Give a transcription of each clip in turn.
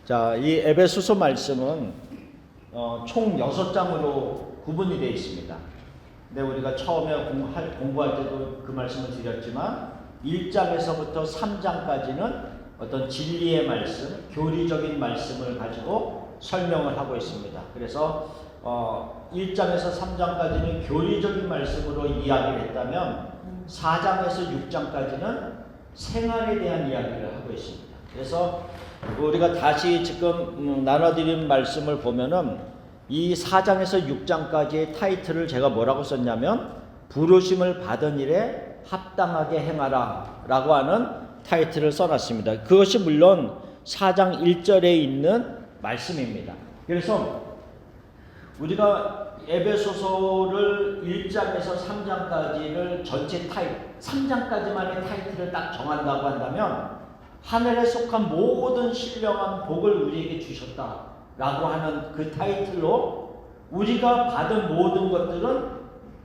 자, 이 에베소서 말씀은 총 6장으로 구분이 되어 있습니다. 근데 우리가 처음에 공부할 때도 그 말씀을 드렸지만 1장에서부터 3장까지는 어떤 진리의 말씀, 교리적인 말씀을 가지고 설명을 하고 있습니다. 그래서 1장에서 3장까지는 교리적인 말씀으로 이야기를 했다면 4장에서 6장까지는 생활에 대한 이야기를 하고 있습니다. 그래서 우리가 다시 지금 나눠드린 말씀을 보면은 이 4장에서 6장까지의 타이틀을 제가 뭐라고 썼냐면 부르심을 받은 일에 합당하게 행하라 라고 하는 타이틀을 써놨습니다. 그것이 물론 4장 1절에 있는 말씀입니다. 그래서 우리가 에베소서를 1장에서 3장까지를 전체 3장까지만의 타이틀을 딱 정한다고 한다면 하늘에 속한 모든 신령한 복을 우리에게 주셨다라고 하는 그 타이틀로 우리가 받은 모든 것들은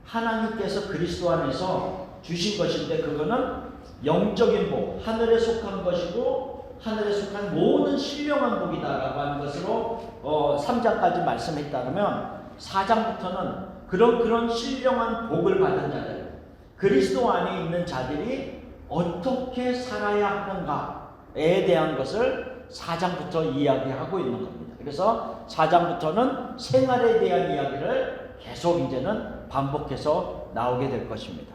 하나님께서 그리스도 안에서 주신 것인데 그거는 영적인 복, 하늘에 속한 것이고 하늘에 속한 모든 신령한 복이다라고 하는 것으로 3장까지 말씀했다면 4장부터는 그런 신령한 복을 받은 자들, 그리스도 안에 있는 자들이 어떻게 살아야 하는가에 대한 것을 4장부터 이야기하고 있는 겁니다. 그래서 4장부터는 생활에 대한 이야기를 계속 이제는 반복해서 나오게 될 것입니다.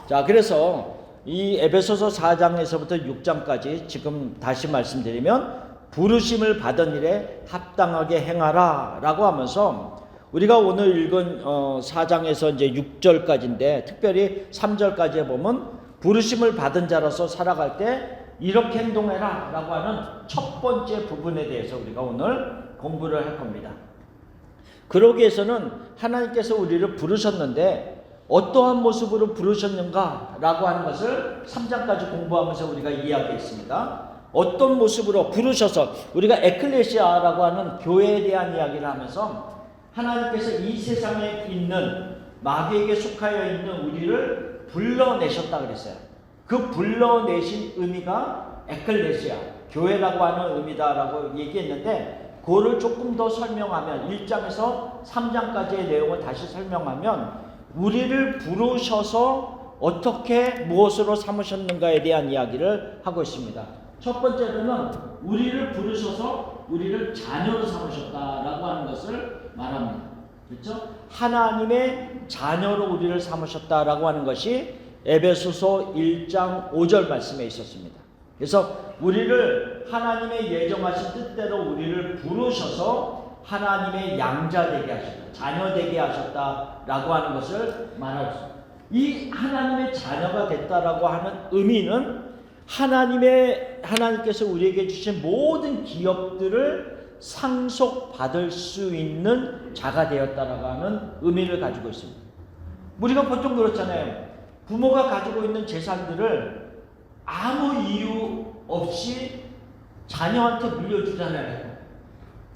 자, 그래서 이 에베소서 4장에서부터 6장까지 지금 다시 말씀드리면 부르심을 받은 일에 합당하게 행하라 라고 하면서 우리가 오늘 읽은 4장에서 이제 6절까지인데 특별히 3절까지에 보면 부르심을 받은 자로서 살아갈 때 이렇게 행동해라 라고 하는 첫 번째 부분에 대해서 우리가 오늘 공부를 할 겁니다. 그러기 위해서는 하나님께서 우리를 부르셨는데 어떠한 모습으로 부르셨는가 라고 하는 것을 3장까지 공부하면서 우리가 이야기했습니다. 어떤 모습으로 부르셔서 우리가 에클레시아라고 하는 교회에 대한 이야기를 하면서 하나님께서 이 세상에 있는 마귀에게 속하여 있는 우리를 불러내셨다 그랬어요. 그 불러내신 의미가 에클레시아, 교회라고 하는 의미다라고 얘기했는데 그거를 조금 더 설명하면 1장에서 3장까지의 내용을 다시 설명하면 우리를 부르셔서 어떻게 무엇으로 삼으셨는가에 대한 이야기를 하고 있습니다. 첫 번째로는 우리를 부르셔서 우리를 자녀로 삼으셨다라고 하는 것을 말합니다. 그렇죠? 하나님의 자녀로 우리를 삼으셨다라고 하는 것이 에베소서 1장 5절 말씀에 있었습니다. 그래서 우리를 하나님의 예정하신 뜻대로 우리를 부르셔서 하나님의 양자 되게 하셨다, 자녀 되게 하셨다라고 하는 것을 말합니다. 이 하나님의 자녀가 됐다라고 하는 의미는 하나님께서 우리에게 주신 모든 기업들을 상속받을 수 있는 자가 되었다라고 하는 의미를 가지고 있습니다. 우리가 보통 그렇잖아요. 부모가 가지고 있는 재산들을 아무 이유 없이 자녀한테 물려주잖아요.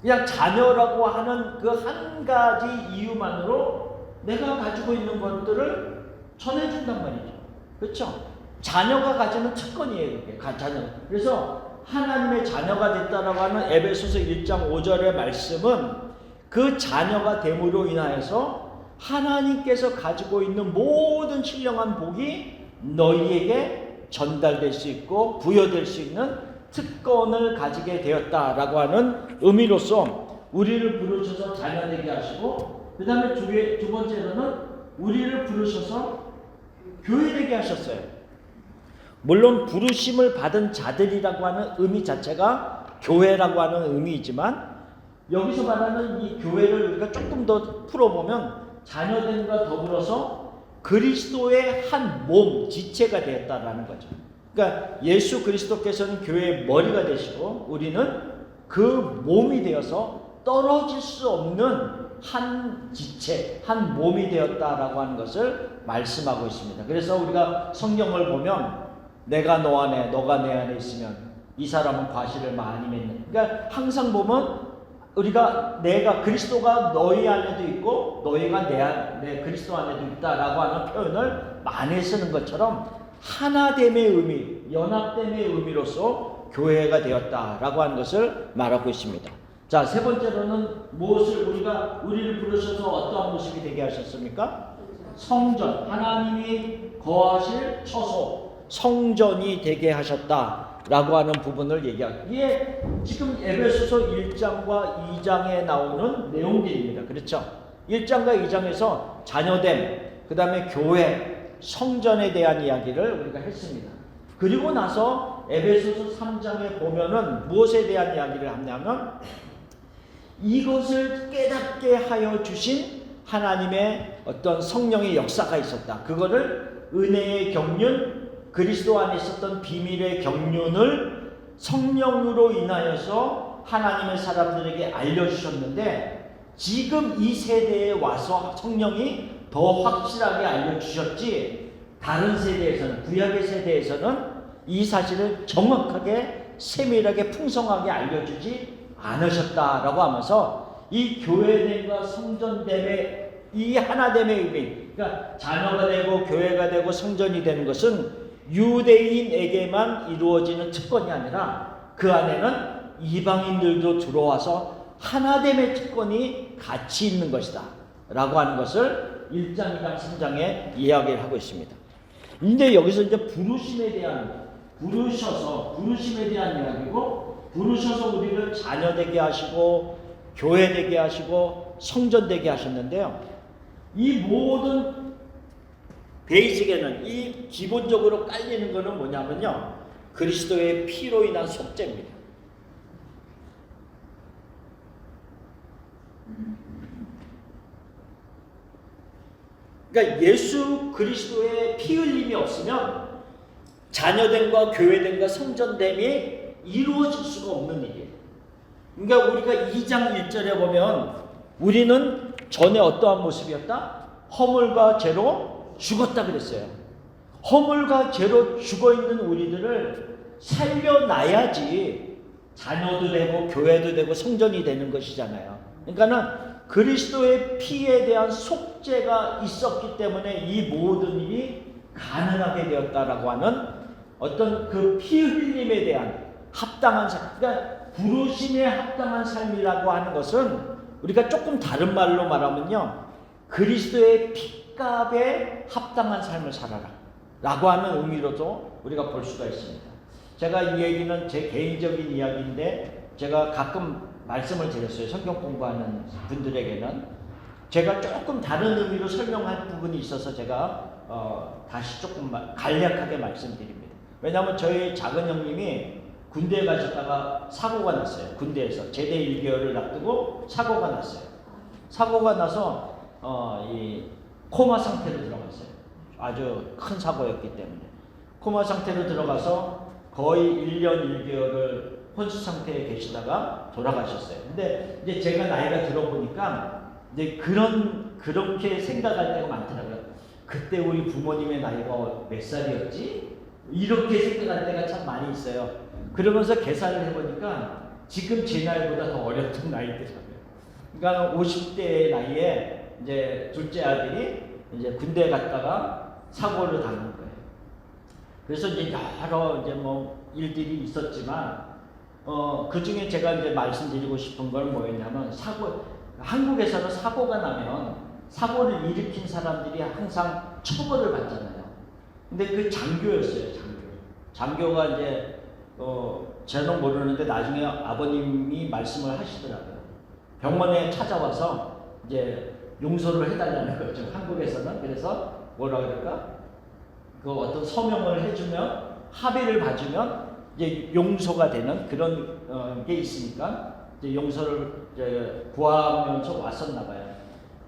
그냥 자녀라고 하는 그 한 가지 이유만으로 내가 가지고 있는 것들을 전해준단 말이죠. 그렇죠? 자녀가 가지는 특권이에요. 그게 자녀. 그래서 하나님의 자녀가 됐다라고 하는 에베소서 1장 5절의 말씀은 그 자녀가 됨으로 인하여서 하나님께서 가지고 있는 모든 신령한 복이 너희에게 전달될 수 있고 부여될 수 있는 특권을 가지게 되었다라고 하는 의미로서 우리를 부르셔서 자녀 되게 하시고 그 다음에 두 번째로는 우리를 부르셔서 교회 되게 하셨어요. 물론 부르심을 받은 자들이라고 하는 의미 자체가 교회라고 하는 의미이지만 여기서 말하는 이 교회를 우리가 조금 더 풀어보면 자녀됨과 더불어서 그리스도의 한 몸, 지체가 되었다라는 거죠. 그러니까 예수 그리스도께서는 교회의 머리가 되시고 우리는 그 몸이 되어서 떨어질 수 없는 한 지체, 한 몸이 되었다라고 하는 것을 말씀하고 있습니다. 그래서 우리가 성경을 보면 내가 너 안에, 너가 내 안에 있으면 이 사람은 과실을 많이 맺는. 그러니까 항상 보면 우리가 내가 그리스도가 너희 안에도 있고 너희가 내 그리스도 안에도 있다라고 하는 표현을 많이 쓰는 것처럼 하나됨의 의미, 연합됨의 의미로서 교회가 되었다라고 하는 것을 말하고 있습니다. 자, 세 번째로는 무엇을 우리를 부르셔서 어떠한 모습이 되게 하셨습니까? 성전, 하나님이 거하실 처소, 성전이 되게 하셨다라고 하는 부분을 얘기하고, 이게 지금 에베소서 1장과 2장에 나오는 내용들입니다. 그렇죠? 1장과 2장에서 자녀됨, 그 다음에 교회, 성전에 대한 이야기를 우리가 했습니다. 그리고 나서 에베소서 3장에 보면은 무엇에 대한 이야기를 하냐면, 이것을 깨닫게 하여 주신 하나님의 어떤 성령의 역사가 있었다. 그거를 은혜의 경륜, 그리스도 안에 있었던 비밀의 경륜을 성령으로 인하여서 하나님의 사람들에게 알려주셨는데, 지금 이 세대에 와서 성령이 더 확실하게 알려주셨지, 다른 세대에서는, 구약의 세대에서는 이 사실을 정확하게 세밀하게 풍성하게 알려주지 않으셨다라고 하면서, 이 교회됨과 성전됨의 이 하나됨의 의미, 그러니까 자녀가 되고 교회가 되고 성전이 되는 것은 유대인에게만 이루어지는 특권이 아니라 그 안에는 이방인들도 들어와서 하나됨의 특권이 같이 있는 것이다 라고 하는 것을 1장, 2장, 3장에 이야기를 하고 있습니다. 근데 여기서 이제 부르심에 대한 이야기고, 부르셔서 우리를 자녀 되게 하시고 교회 되게 하시고 성전 되게 하셨는데요, 이 모든 베이직에는, 이 기본적으로 깔리는 것은 뭐냐면요, 그리스도의 피로 인한 속죄입니다. 그러니까 예수 그리스도의 피 흘림이 없으면 자녀됨과 교회됨과 성전됨이 이루어질 수가 없는 일이에요. 그러니까 우리가 2장 1절에 보면, 우리는 전에 어떠한 모습이었다? 허물과 죄로 죽었다 그랬어요. 허물과 죄로 죽어있는 우리들을 살려놔야지 자녀도 되고 교회도 되고 성전이 되는 것이잖아요. 그러니까는 그리스도의 피에 대한 속죄가 있었기 때문에 이 모든 일이 가능하게 되었다라고 하는 어떤 그 피 흘림에 대한 합당한 삶, 그러니까 부르심에 합당한 삶이라고 하는 것은 우리가 조금 다른 말로 말하면요, 그리스도의 핏값에 합당한 삶을 살아라 라고 하는 의미로도 우리가 볼 수가 있습니다. 제가 이 얘기는 제 개인적인 이야기인데, 제가 가끔 말씀을 드렸어요. 성경 공부하는 분들에게는 제가 조금 다른 의미로 설명할 부분이 있어서 제가 다시 조금 간략하게 말씀드립니다. 왜냐하면 저희 작은 형님이 군대에 가셨다가 사고가 났어요. 군대에서 제대 1개월을 놔두고 사고가 났어요. 사고가 나서 이 코마 상태로 들어갔어요. 아주 큰 사고였기 때문에 코마 상태로 들어가서 거의 1년 1개월을 혼수 상태에 계시다가 돌아가셨어요. 근데 이제 제가 나이가 들어보니까 이제 그렇게 생각할 때가 많더라고요. 그때 우리 부모님의 나이가 몇 살이었지? 이렇게 생각할 때가 참 많이 있어요. 그러면서 계산을 해보니까 지금 제 나이보다 더 어렸던 나이더라고요. 그러니까 50대 나이에 이제 둘째 아들이 이제 군대 갔다가 사고를 당한 거예요. 그래서 이제 여러 이제 뭐 일들이 있었지만 그 중에 제가 이제 말씀드리고 싶은 건 뭐였냐면, 한국에서는 사고가 나면 사고를 일으킨 사람들이 항상 처벌을 받잖아요. 근데 그 장교였어요, 장교가 이제 저는 모르는데 나중에 아버님이 말씀을 하시더라고요. 병원에 찾아와서 이제 용서를 해달라는 거죠, 한국에서는. 그래서 뭐라 그럴까? 그 어떤 서명을 해주면, 합의를 봐주면 이제 용서가 되는 그런 게 있으니까 이제 용서를 이제 구하면서 왔었나 봐요.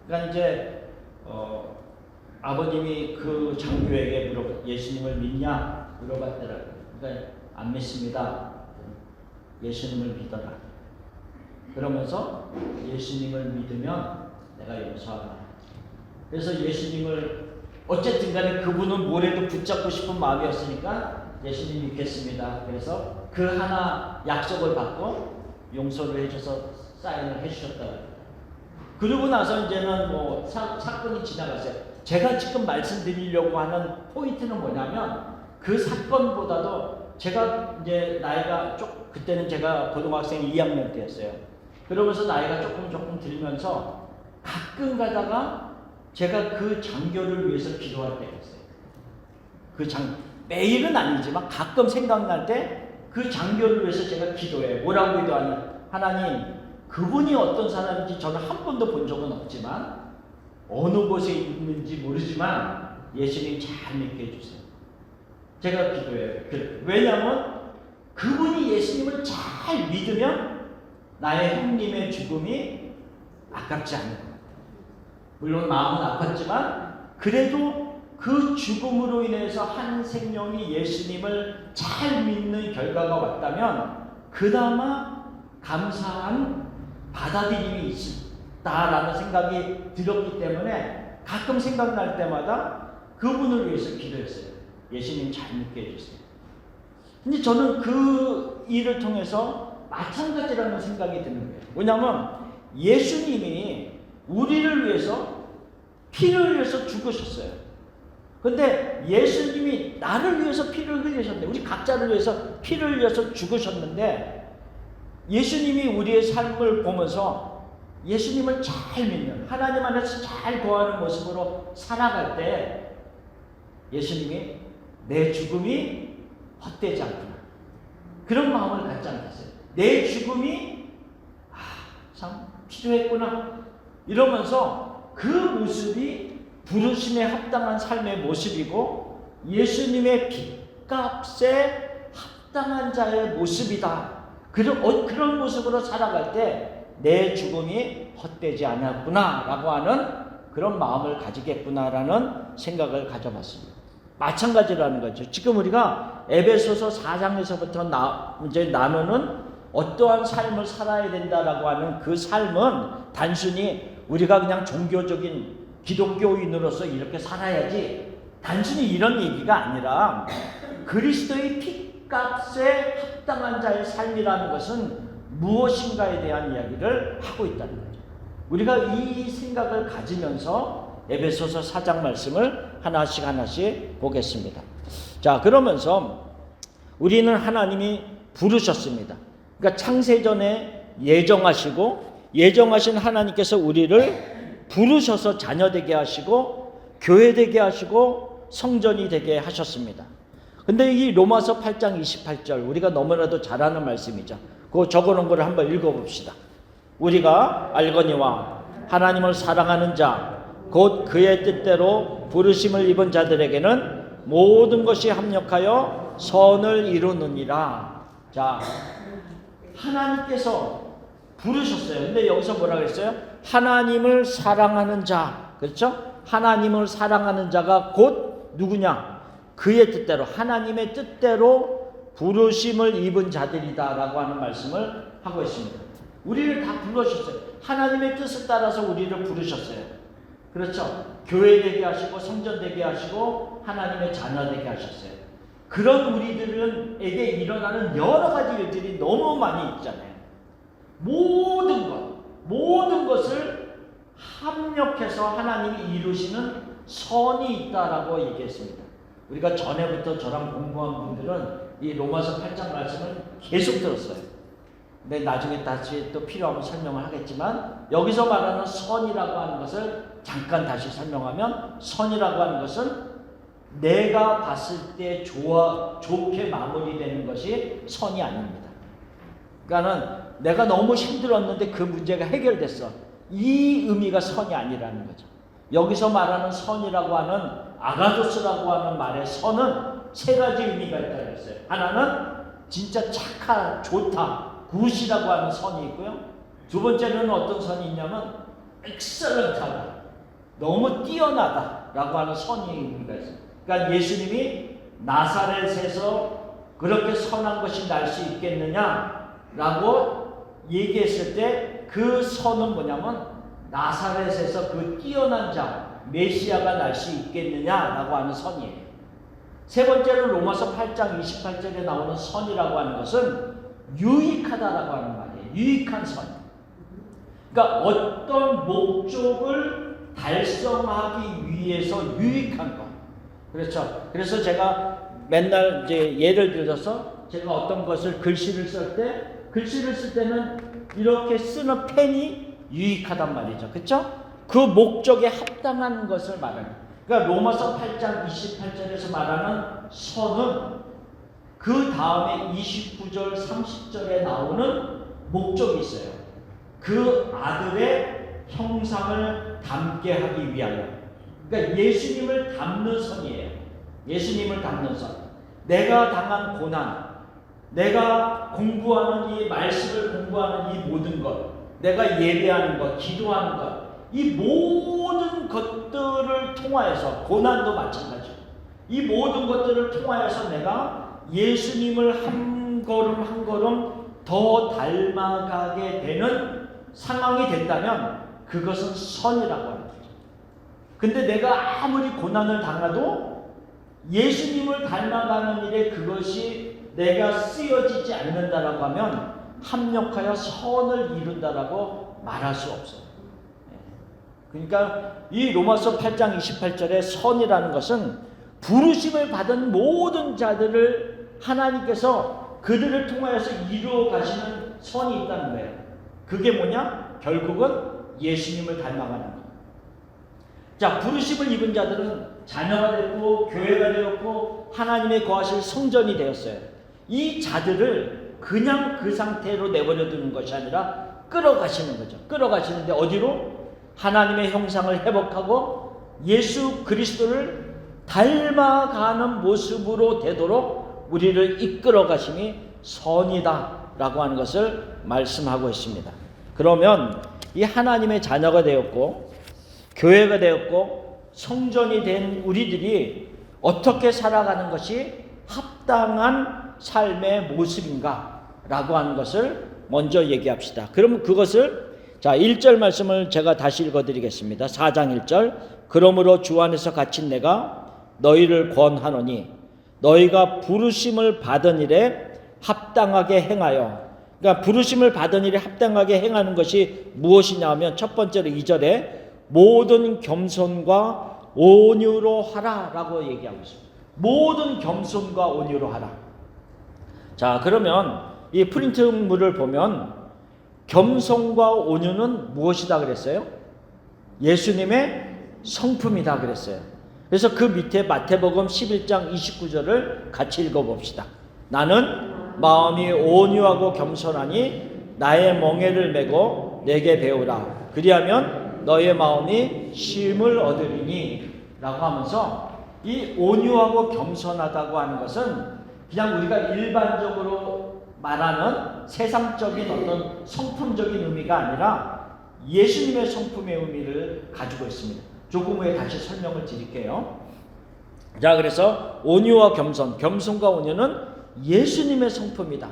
그러니까 이제 아버님이 그 장교에게 예수님을 믿냐 물어봤더라고요. 그러니까 안 믿습니다. 예수님을 믿어라. 그러면서 예수님을 믿으면 내가 용서하라. 그래서 예수님을 어쨌든 간에 그분은 뭐래도 붙잡고 싶은 마음이었으니까 예수님 믿겠습니다. 그래서 그 하나 약속을 받고 용서를 해줘서 사인을 해주셨다고. 그러고 나서 이제는 뭐 사건이 지나갔어요. 제가 지금 말씀드리려고 하는 포인트는 뭐냐면, 그 사건보다도 제가 이제 나이가 그때는 제가 고등학생 2학년 때였어요. 그러면서 나이가 조금 들면서 가끔 가다가 제가 그 장교를 위해서 기도할 때가 있어요. 매일은 아니지만 가끔 생각날 때 그 장교를 위해서 제가 기도해요. 뭐라고 기도하냐? 하나님, 그분이 어떤 사람인지 저는 한 번도 본 적은 없지만 어느 곳에 있는지 모르지만 예수님 잘 믿게 해주세요. 제가 기도해요. 왜냐하면 그분이 예수님을 잘 믿으면 나의 형님의 죽음이 아깝지 않을 것 같아요. 물론 마음은 아팠지만 그래도 그 죽음으로 인해서 한 생명이 예수님을 잘 믿는 결과가 왔다면 그나마 감사한 받아들임이 있다라는 생각이 들었기 때문에 가끔 생각날 때마다 그분을 위해서 기도했어요. 예수님 잘 믿게 해주세요. 근데 저는 그 일을 통해서 마찬가지라는 생각이 드는 거예요. 왜냐하면 예수님이 우리를 위해서 피를 흘려서 죽으셨어요. 근데 예수님이 나를 위해서 피를 흘리셨는데, 우리 각자를 위해서 피를 흘려서 죽으셨는데, 예수님이 우리의 삶을 보면서 예수님을 잘 믿는, 하나님 안에서 잘 거하는 모습으로 살아갈 때 예수님이 내 죽음이 헛되지 않구나, 그런 마음을 갖지 않겠어요? 내 죽음이 참 필요했구나 이러면서 그 모습이 부르심에 합당한 삶의 모습이고 예수님의 빚값에 합당한 자의 모습이다. 그런 모습으로 살아갈 때 내 죽음이 헛되지 않았구나 라고 하는 그런 마음을 가지겠구나라는 생각을 가져봤습니다. 마찬가지라는 거죠. 지금 우리가 에베소서 4장에서부터 이제 나누는 어떠한 삶을 살아야 된다라고 하는 그 삶은 단순히 우리가 그냥 종교적인 기독교인으로서 이렇게 살아야지, 단순히 이런 얘기가 아니라 그리스도의 핏값에 합당한 자의 삶이라는 것은 무엇인가에 대한 이야기를 하고 있다는 거죠. 우리가 이 생각을 가지면서 에베소서 4장 말씀을 하나씩 보겠습니다. 자, 그러면서 우리는 하나님이 부르셨습니다. 그러니까 창세전에 예정하신 하나님께서 우리를 부르셔서 자녀되게 하시고 교회되게 하시고 성전이 되게 하셨습니다. 근데 이 로마서 8장 28절 우리가 너무나도 잘 아는 말씀이죠. 그거 적어놓은 걸 한번 읽어봅시다. 우리가 알거니와 하나님을 사랑하는 자 곧 그의 뜻대로 부르심을 입은 자들에게는 모든 것이 합력하여 선을 이루느니라. 자, 하나님께서 부르셨어요. 근데 여기서 뭐라 그랬어요? 하나님을 사랑하는 자. 그렇죠? 하나님을 사랑하는 자가 곧 누구냐? 그의 뜻대로, 하나님의 뜻대로 부르심을 입은 자들이다 라고 하는 말씀을 하고 있습니다. 우리를 다 부르셨어요. 하나님의 뜻에 따라서 우리를 부르셨어요. 그렇죠? 교회 되게 하시고 성전 되게 하시고 하나님의 자녀 되게 하셨어요. 그런 우리들에게 일어나는 여러 가지 일들이 너무 많이 있잖아요. 모든 것을 합력해서 하나님이 이루시는 선이 있다라고 얘기했습니다. 우리가 전에부터 저랑 공부한 분들은 이 로마서 8장 말씀을 계속 들었어요. 근데 나중에 다시 또 필요하면 설명을 하겠지만, 여기서 말하는 선이라고 하는 것을 잠깐 다시 설명하면, 선이라고 하는 것은 내가 봤을 때 좋게 마무리되는 것이 선이 아닙니다. 그러니까는 내가 너무 힘들었는데 그 문제가 해결됐어, 이 의미가 선이 아니라는 거죠. 여기서 말하는 선이라고 하는 아가도스라고 하는 말의 선은 세 가지 의미가 있다고 했어요. 하나는 진짜 착한, 좋다, 굿이라고 하는 선이 있고요. 두 번째는 어떤 선이 있냐면 excellent하다, 너무 뛰어나다라고 하는 선이 의미가 있어요. 그러니까 예수님이 나사렛에서 그렇게 선한 것이 날 수 있겠느냐라고 얘기했을 때 그 선은 뭐냐면 나사렛에서 그 뛰어난 자 메시아가 날 수 있겠느냐라고 하는 선이에요. 세 번째로 로마서 8장 28절에 나오는 선이라고 하는 것은 유익하다라고 하는 말이에요. 유익한 선. 그러니까 어떤 목적을 달성하기 위해서 유익한 것. 그렇죠. 그래서 제가 맨날 이제 예를 들어서 제가 어떤 것을 글씨를 쓸 때는 이렇게 쓰는 펜이 유익하단 말이죠. 그렇죠? 그 목적에 합당한 것을 말하는. 그러니까 로마서 8장 28절에서 말하는 선은 그 다음에 29절 30절에 나오는 목적이 있어요. 그 아들의 형상을 담게 하기 위하여. 그러니까 예수님을 담는 선이에요. 예수님을 담는 선. 내가 당한 고난, 내가 공부하는 이 말씀을 공부하는 이 모든 것, 내가 예배하는 것, 기도하는 것, 이 모든 것들을 통하여서, 고난도 마찬가지고, 이 모든 것들을 통하여서 내가 예수님을 한 걸음 한 걸음 더 닮아가게 되는 상황이 된다면 그것은 선이라고 하는 거죠. 근데 내가 아무리 고난을 당해도 예수님을 닮아가는 일에 그것이 내가 쓰여지지 않는다라고 하면 합력하여 선을 이룬다라고 말할 수 없어요. 그러니까 이 로마서 8장 28절의 선이라는 것은 부르심을 받은 모든 자들을 하나님께서 그들을 통하여서 이루어 가시는 선이 있다는 거예요. 그게 뭐냐? 결국은 예수님을 닮아가는 거예요. 자, 부르심을 입은 자들은 자녀가 되었고 교회가 되었고 하나님의 거하실 성전이 되었어요. 이 자들을 그냥 그 상태로 내버려 두는 것이 아니라 끌어가시는 거죠. 끌어가시는데 어디로? 하나님의 형상을 회복하고 예수 그리스도를 닮아가는 모습으로 되도록 우리를 이끌어 가심이 선이다라고 하는 것을 말씀하고 있습니다. 그러면 이 하나님의 자녀가 되었고 교회가 되었고 성전이 된 우리들이 어떻게 살아가는 것이 합당한 삶의 모습인가라고 하는 것을 먼저 얘기합시다. 그러면 그것을 자 1절 말씀을 제가 다시 읽어드리겠습니다. 4장 1절 그러므로 주 안에서 갇힌 내가 너희를 권하노니 너희가 부르심을 받은 일에 합당하게 행하여. 그러니까 부르심을 받은 일에 합당하게 행하는 것이 무엇이냐 하면 첫 번째로 2절에 모든 겸손과 온유로 하라라고 얘기하고 있습니다. 모든 겸손과 온유로 하라. 자, 그러면 이 프린트물을 보면 겸손과 온유는 무엇이다 그랬어요? 예수님의 성품이다 그랬어요. 그래서 그 밑에 마태복음 11장 29절을 같이 읽어봅시다. 나는 마음이 온유하고 겸손하니 나의 멍에를 메고 내게 배우라. 그리하면 너의 마음이 쉼을 얻으리니 라고 하면서 이 온유하고 겸손하다고 하는 것은 그냥 우리가 일반적으로 말하는 세상적인 어떤 성품적인 의미가 아니라 예수님의 성품의 의미를 가지고 있습니다. 조금 후에 다시 설명을 드릴게요. 자, 그래서 온유와 겸손, 겸손과 온유는 예수님의 성품이다.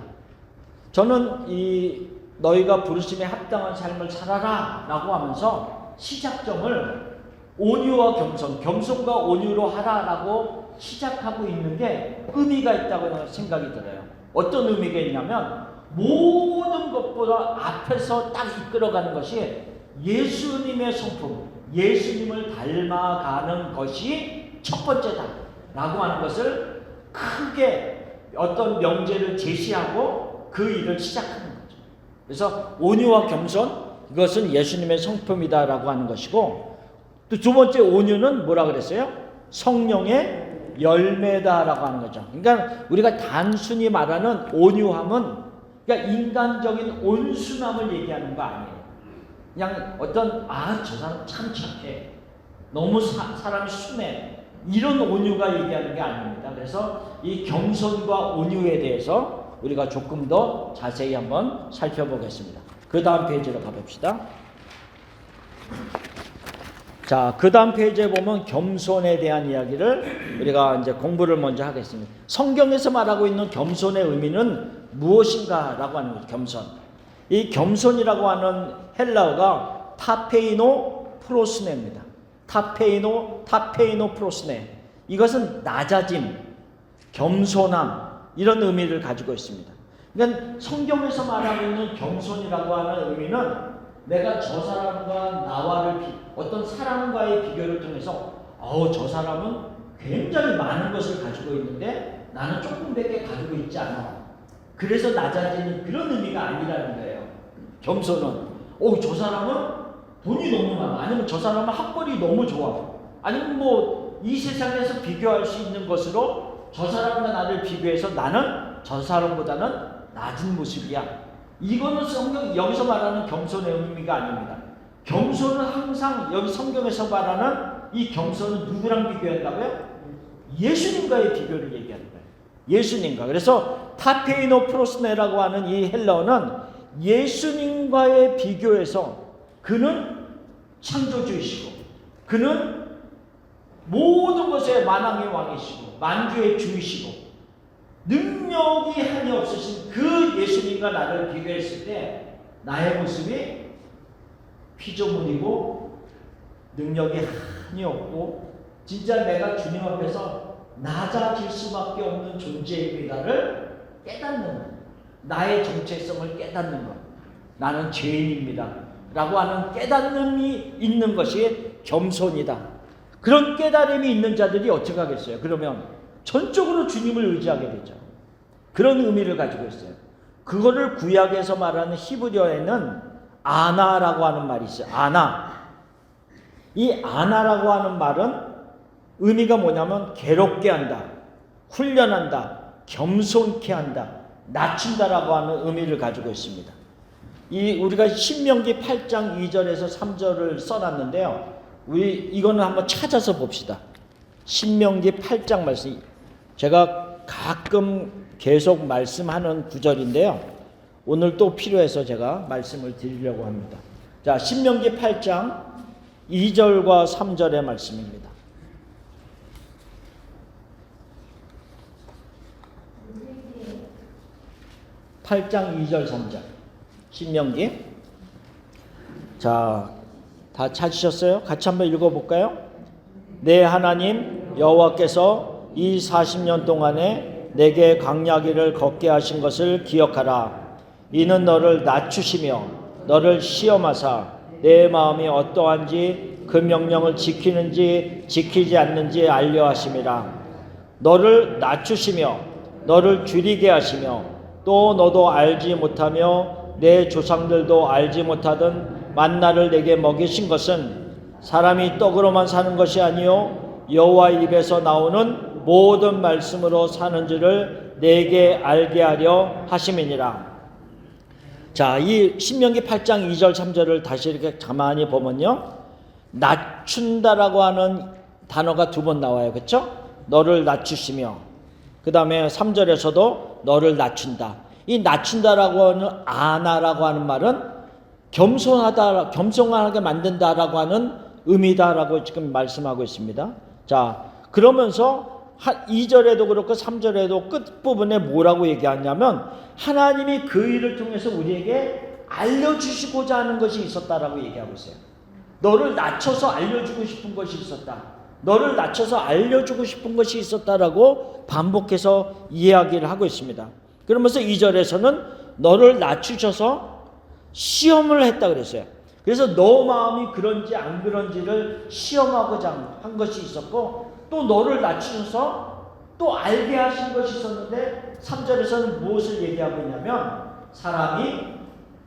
저는 이 너희가 부르심에 합당한 삶을 살아라 라고 하면서 시작점을 온유와 겸손, 겸손과 온유로 하라라고 시작하고 있는 게 의미가 있다고 생각이 들어요. 어떤 의미가 있냐면 모든 것보다 앞에서 딱 이끌어가는 것이 예수님의 성품, 예수님을 닮아가는 것이 첫 번째다 라고 하는 것을 크게 어떤 명제를 제시하고 그 일을 시작하는 거죠. 그래서 온유와 겸손, 이것은 예수님의 성품이다 라고 하는 것이고, 또 두 번째 온유는 뭐라 그랬어요? 성령의 열매다라고 하는 거죠. 그러니까 우리가 단순히 말하는 온유함은 그러니까 인간적인 온순함을 얘기하는 거 아니에요. 그냥 어떤 저 사람 참 착해, 너무 사람이 순해, 이런 온유가 얘기하는 게 아닙니다. 그래서 이 겸손과 온유에 대해서 우리가 조금 더 자세히 한번 살펴보겠습니다. 그 다음 페이지로 가봅시다. 자, 그 다음 페이지에 보면 겸손에 대한 이야기를 우리가 이제 공부를 먼저 하겠습니다. 성경에서 말하고 있는 겸손의 의미는 무엇인가라고 하는 거죠. 겸손. 이 겸손이라고 하는 헬라어가 타페이노 프로스네입니다. 타페이노 프로스네. 이것은 낮아짐, 겸손함, 이런 의미를 가지고 있습니다. 그러니까 성경에서 말하고 있는 겸손이라고 하는 의미는 내가 저 사람과 나와를 어떤 사람과의 비교를 통해서 저 사람은 굉장히 많은 것을 가지고 있는데 나는 조금밖에 가지고 있지 않아. 그래서 낮아지는 그런 의미가 아니라는 거예요. 겸손은 저 사람은 돈이 너무 많아. 아니면 저 사람은 학벌이 너무 좋아. 아니면 뭐 이 세상에서 비교할 수 있는 것으로 저 사람과 나를 비교해서 나는 저 사람보다는 낮은 모습이야. 이거는 성경 여기서 말하는 겸손의 의미가 아닙니다. 겸손은 항상 여기 성경에서 말하는 이 겸손은 누구랑 비교한다고요? 예수님과의 비교를 얘기하는 거예요. 예수님과. 그래서 타페이노프로스네라고 하는 이 헬라어는 예수님과의 비교해서 그는 창조주이시고 그는 모든 것에 만왕의 왕이시고 만주의 주이시고 능력이 한이 없으신 그 예수님과 나를 비교했을 때 나의 모습이 피조물이고 능력이 한이 없고 진짜 내가 주님 앞에서 낮아질 수밖에 없는 존재입니다를 깨닫는, 나의 정체성을 깨닫는 것. 나는 죄인입니다 라고 하는 깨닫음이 있는 것이 겸손이다. 그런 깨달음이 있는 자들이 어떻게 하겠어요? 그러면 전적으로 주님을 의지하게 되죠. 그런 의미를 가지고 있어요. 그거를 구약에서 말하는 히브리어에는 아나라고 하는 말이 있어요. 아나. 이 아나라고 하는 말은 의미가 뭐냐면 괴롭게 한다, 훈련한다, 겸손케 한다, 낮춘다라고 하는 의미를 가지고 있습니다. 우리가 신명기 8장 2절에서 3절을 써놨는데요. 이거는 한번 찾아서 봅시다. 신명기 8장 말씀. 제가 가끔 계속 말씀하는 구절인데요. 오늘 또 필요해서 제가 말씀을 드리려고 합니다. 자, 신명기 8장 2절과 3절의 말씀입니다. (8장 2절 3절) 신명기. 자, 다 찾으셨어요? 같이 한번 읽어볼까요? 내 하나님 여호와께서 이 40년 동안에 내게 광야길을 걷게 하신 것을 기억하라. 이는 너를 낮추시며 너를 시험하사 내 마음이 어떠한지 그 명령을 지키는지 지키지 않는지 알려 하심이라. 너를 낮추시며 너를 줄이게 하시며 또 너도 알지 못하며 내 조상들도 알지 못하던 만나를 내게 먹이신 것은 사람이 떡으로만 사는 것이 아니요 여호와 입에서 나오는 모든 말씀으로 사는 줄을 내게 알게 하려 하심이니라. 자, 이 신명기 8장 2절 3절을 다시 이렇게 가만히 보면요, 낮춘다라고 하는 단어가 두 번 나와요. 그렇죠? 너를 낮추시며, 그 다음에 3절에서도 너를 낮춘다. 이 낮춘다라고 하는 아나라고 하는 말은 겸손하다, 겸손하게 만든다라고 하는 의미다라고 지금 말씀하고 있습니다. 자, 그러면서 2절에도 그렇고 3절에도 끝부분에 뭐라고 얘기하냐면 하나님이 그 일을 통해서 우리에게 알려주시고자 하는 것이 있었다라고 얘기하고 있어요. 너를 낮춰서 알려주고 싶은 것이 있었다. 너를 낮춰서 알려주고 싶은 것이 있었다라고 반복해서 이야기를 하고 있습니다. 그러면서 2절에서는 너를 낮추셔서 시험을 했다 그랬어요. 그래서 너 마음이 그런지 안 그런지를 시험하고자 한 것이 있었고, 또 너를 낮추셔서 또 알게 하신 것이 있었는데 3절에서는 무엇을 얘기하고 있냐면 사람이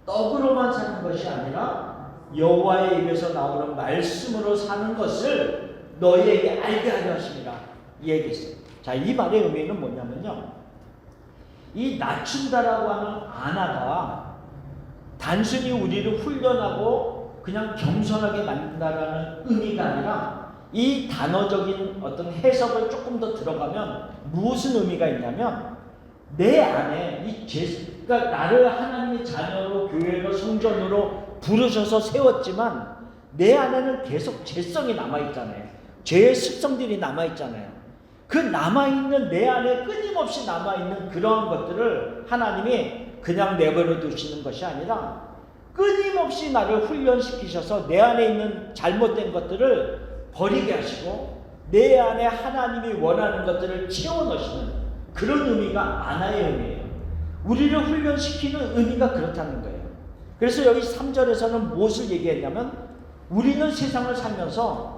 떡으로만 사는 것이 아니라 여호와의 입에서 나오는 말씀으로 사는 것을 너희에게 알게 하려 하심이라 이 얘기했어요. 자, 이 말의 의미는 뭐냐면요, 이 낮춘다라고 하는 아나가 단순히 우리를 훈련하고 그냥 겸손하게 만든다라는 의미가 아니라 이 단어적인 어떤 해석을 조금 더 들어가면 무슨 의미가 있냐면 내 안에 그러니까 나를 하나님의 자녀로 교회로 성전으로 부르셔서 세웠지만 내 안에는 계속 죄성이 남아있잖아요. 죄의 습성들이 남아있잖아요. 그 남아있는 내 안에 끊임없이 남아있는 그러한 것들을 하나님이 그냥 내버려 두시는 것이 아니라 끊임없이 나를 훈련시키셔서 내 안에 있는 잘못된 것들을 버리게 하시고 내 안에 하나님이 원하는 것들을 채워넣으시는 그런 의미가 아나의 의미예요. 우리를 훈련시키는 의미가 그렇다는 거예요. 그래서 여기 3절에서는 무엇을 얘기했냐면 우리는 세상을 살면서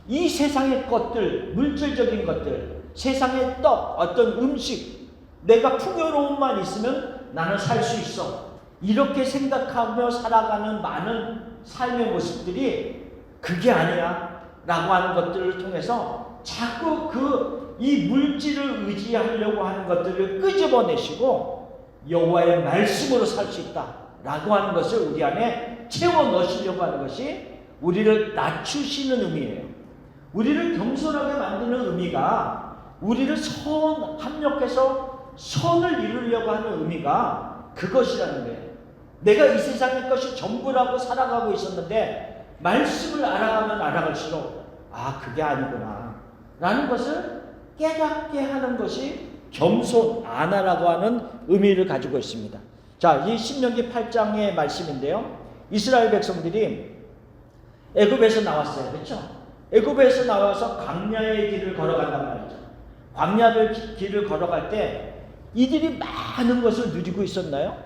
이 세상의 것들, 물질적인 것들, 세상의 떡, 어떤 음식, 내가 풍요로움만 있으면 나는 살 수 있어. 이렇게 생각하며 살아가는 많은 삶의 모습들이 그게 아니야 라고 하는 것들을 통해서 자꾸 이 물질을 의지하려고 하는 것들을 끄집어내시고 여호와의 말씀으로 살 수 있다 라고 하는 것을 우리 안에 채워 넣으시려고 하는 것이 우리를 낮추시는 의미예요. 우리를 겸손하게 만드는 의미가 우리를 합력해서 선을 이루려고 하는 의미가 그것이라는 거예요. 내가 이 세상의 것이 전부라고 살아가고 있었는데 말씀을 알아가면 알아갈수록 그게 아니구나 라는 것을 깨닫게 하는 것이 겸손, 아나라고 하는 의미를 가지고 있습니다. 자, 이 신명기 8장의 말씀인데요. 이스라엘 백성들이 애굽에서 나왔어요. 그렇죠? 애굽에서 나와서 광야의 길을 걸어간단 말이죠. 광야의 길을 걸어갈 때 이들이 많은 것을 누리고 있었나요?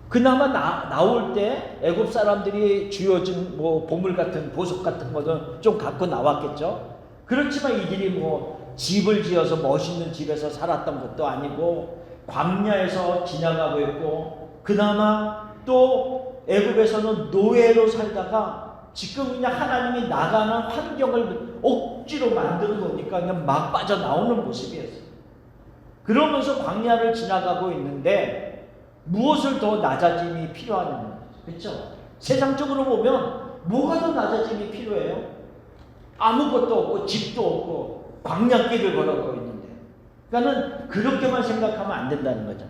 그나마 나올 때 애굽 사람들이 쥐어준 보물 같은 보석 같은 것은 좀 갖고 나왔겠죠. 그렇지만 이들이 집을 지어서 멋있는 집에서 살았던 것도 아니고 광야에서 지나가고 있고, 그나마 또 애굽에서는 노예로 살다가 지금 그냥 하나님이 나가는 환경을 억지로 만들어 놓으니까 그냥 막 빠져나오는 모습이었어요. 그러면서 광야를 지나가고 있는데 무엇을 더 낮아짐이 필요하느냐, 그렇죠? 세상적으로 보면 뭐가 더 낮아짐이 필요해요? 아무것도 없고 집도 없고 광야길을 걸어가고 있는데, 그러니까는 그렇게만 생각하면 안 된다는 거죠.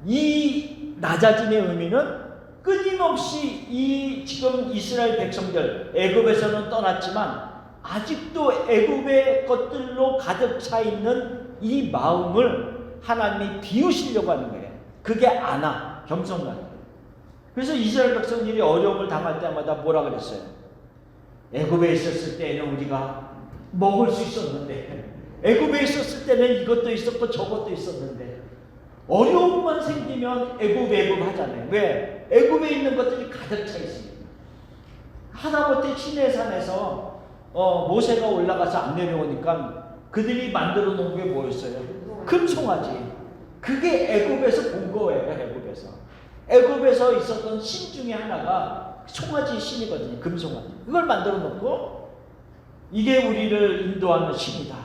이 낮아짐의 의미는 끊임없이 이 지금 이스라엘 백성들 애굽에서는 떠났지만 아직도 애굽의 것들로 가득 차 있는 이 마음을 하나님이 비우시려고 하는 거예요. 그게 아나, 겸손감. 그래서 이스라엘 백성들이 어려움을 당할 때마다 뭐라 그랬어요? 애굽에 있었을 때는 우리가 먹을 수 있었는데, 애굽에 있었을 때는 이것도 있었고 저것도 있었는데, 어려움만 생기면 애굽 하잖아요. 왜? 애굽에 있는 것들이 가득 차 있습니다. 하다못해 시내산에서 모세가 올라가서 안 내려오니까 그들이 만들어 놓은 게 뭐였어요? 금송아지. 그게 애굽에서 본 거예요. 애굽에서 있었던 신 중에 하나가 송아지 신이거든요. 금송아지. 그걸 만들어 놓고 이게 우리를 인도하는 신이다.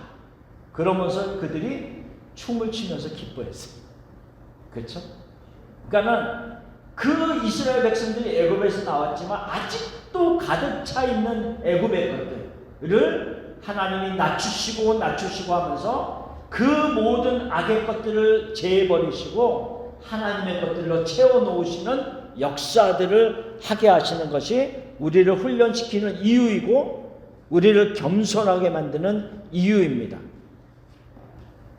그러면서 그들이 춤을 추면서 기뻐했어요. 그렇죠? 그러니까는 그 이스라엘 백성들이 애굽에서 나왔지만 아직도 가득 차 있는 애굽의 것들을 하나님이 낮추시고 하면서 그 모든 악의 것들을 제해버리시고 하나님의 것들로 채워놓으시는 역사들을 하게 하시는 것이 우리를 훈련시키는 이유이고 우리를 겸손하게 만드는 이유입니다.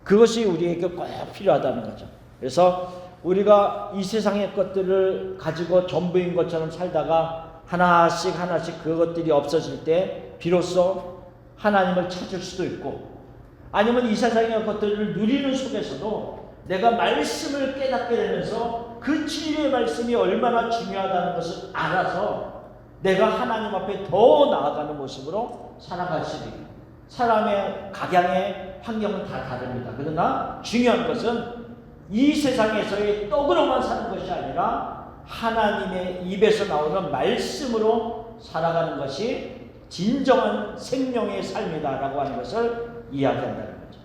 그것이 우리에게 꼭 필요하다는 거죠. 그래서 우리가 이 세상의 것들을 가지고 전부인 것처럼 살다가 하나씩 그것들이 없어질 때 비로소 하나님을 찾을 수도 있고, 아니면 이 세상의 것들을 누리는 속에서도 내가 말씀을 깨닫게 되면서 그 진리의 말씀이 얼마나 중요하다는 것을 알아서 내가 하나님 앞에 더 나아가는 모습으로 살아갈 수 있는, 사람의 각양의 환경은 다 다릅니다. 그러나 중요한 것은 이 세상에서의 떡으로만 사는 것이 아니라 하나님의 입에서 나오는 말씀으로 살아가는 것이 진정한 생명의 삶이다라고 하는 것을 이야기한다는 거죠.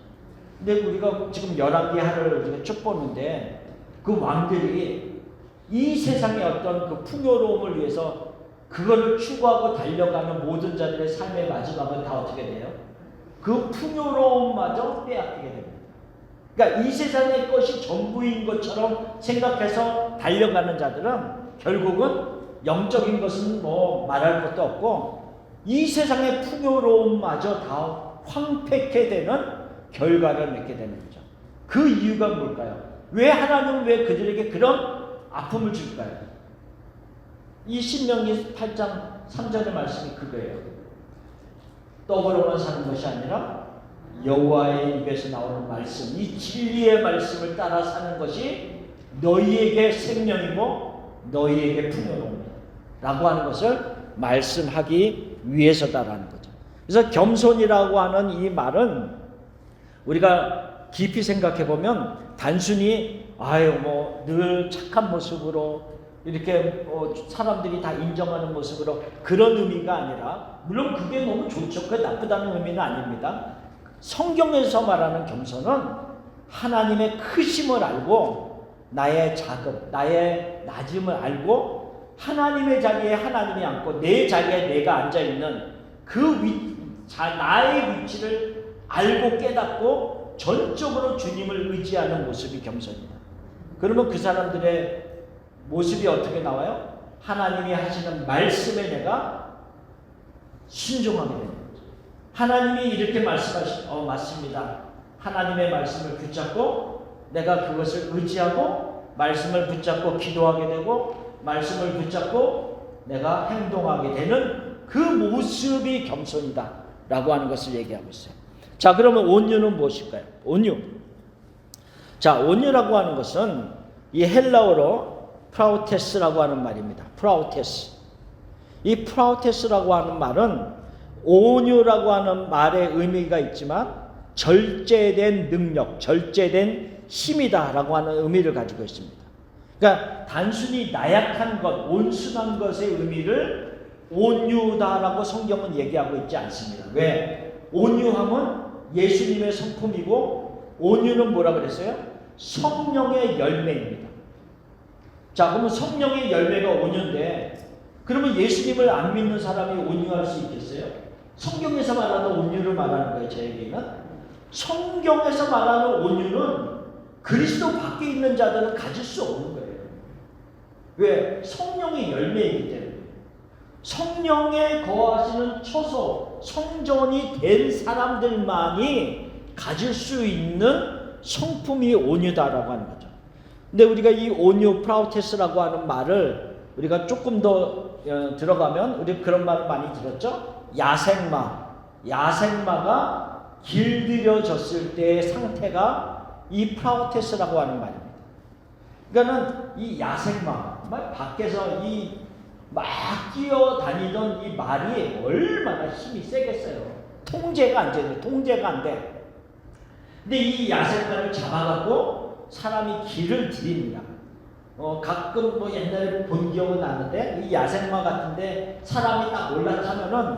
근데 우리가 지금 열왕기 하를 우리가 쭉 보는데 그 왕들이 이 세상의 어떤 그 풍요로움을 위해서 그거를 추구하고 달려가는 모든 자들의 삶의 마지막은 다 어떻게 돼요? 그 풍요로움마저 빼앗기게 됩니다. 그러니까 이 세상의 것이 전부인 것처럼 생각해서 달려가는 자들은 결국은 영적인 것은 말할 것도 없고 이 세상의 풍요로움마저 다 황폐케 되는 결과를 맺게 되는 거죠. 그 이유가 뭘까요? 왜 하나님은 왜 그들에게 그런 아픔을 줄까요? 이 신명기 8장 3절의 말씀이 그거예요. 떡으로만 사는 것이 아니라 여호와의 입에서 나오는 말씀, 이 진리의 말씀을 따라 사는 것이 너희에게 생명이고 너희에게 풍요로움이다 라고 하는 것을 말씀하기 위해서다라는 거죠. 그래서 겸손이라고 하는 이 말은 우리가 깊이 생각해 보면 단순히 뭐 늘 착한 모습으로 이렇게 사람들이 다 인정하는 모습으로 그런 의미가 아니라, 물론 그게 너무 좋죠. 그게 나쁘다는 의미는 아닙니다. 성경에서 말하는 겸손은 하나님의 크심을 알고 나의 작음, 나의 낮음을 알고 하나님의 자리에 하나님이 앉고 내 자리에 내가 앉아있는 나의 위치를 알고 깨닫고 전적으로 주님을 의지하는 모습이 겸손이다. 그러면 그 사람들의 모습이 어떻게 나와요? 하나님이 하시는 말씀에 내가 순종하게 되는 거죠. 하나님이 이렇게 맞습니다. 하나님의 말씀을 붙잡고 내가 그것을 의지하고 말씀을 붙잡고 기도하게 되고 말씀을 붙잡고 내가 행동하게 되는 그 모습이 겸손이다 라고 하는 것을 얘기하고 있어요. 자, 그러면 온유는 무엇일까요? 온유. 자, 온유라고 하는 것은 이 헬라어로 프라우테스라고 하는 말입니다. 프라우테스. 이 프라우테스라고 하는 말은 온유라고 하는 말의 의미가 있지만 절제된 능력, 절제된 힘이다라고 하는 의미를 가지고 있습니다. 그러니까 단순히 나약한 것, 온순한 것의 의미를 온유다라고 성경은 얘기하고 있지 않습니다. 왜? 온유함은 예수님의 성품이고 온유는 뭐라 그랬어요? 성령의 열매입니다. 자, 그러면 성령의 열매가 온유인데 그러면 예수님을 안 믿는 사람이 온유할 수 있겠어요? 성경에서 말하는 온유를 말하는 거예요. 제 얘기는 성경에서 말하는 온유는 그리스도 밖에 있는 자들은 가질 수 없는 거예요. 왜? 성령의 열매이기 때문에. 성령에 거하시는 처소, 성전이 된 사람들만이 가질 수 있는 성품이 온유다라고 하는 거죠. 근데 우리가 이 온유, 프라우테스라고 하는 말을 우리가 조금 더 들어가면 우리 그런 말을 많이 들었죠? 야생마가 길들여졌을 때의 상태가 이 프라우테스라고 하는 말입니다. 그러니까는 이 야생마, 밖에서 막 뛰어다니던 이 말이 얼마나 힘이 세겠어요. 통제가 안 돼요. 통제가 안 돼. 근데 이 야생마를 잡아갖고 사람이 길을 들입니다. 가끔 옛날에 본 기억은 나는데 이 야생마 같은데 사람이 딱 올라타면은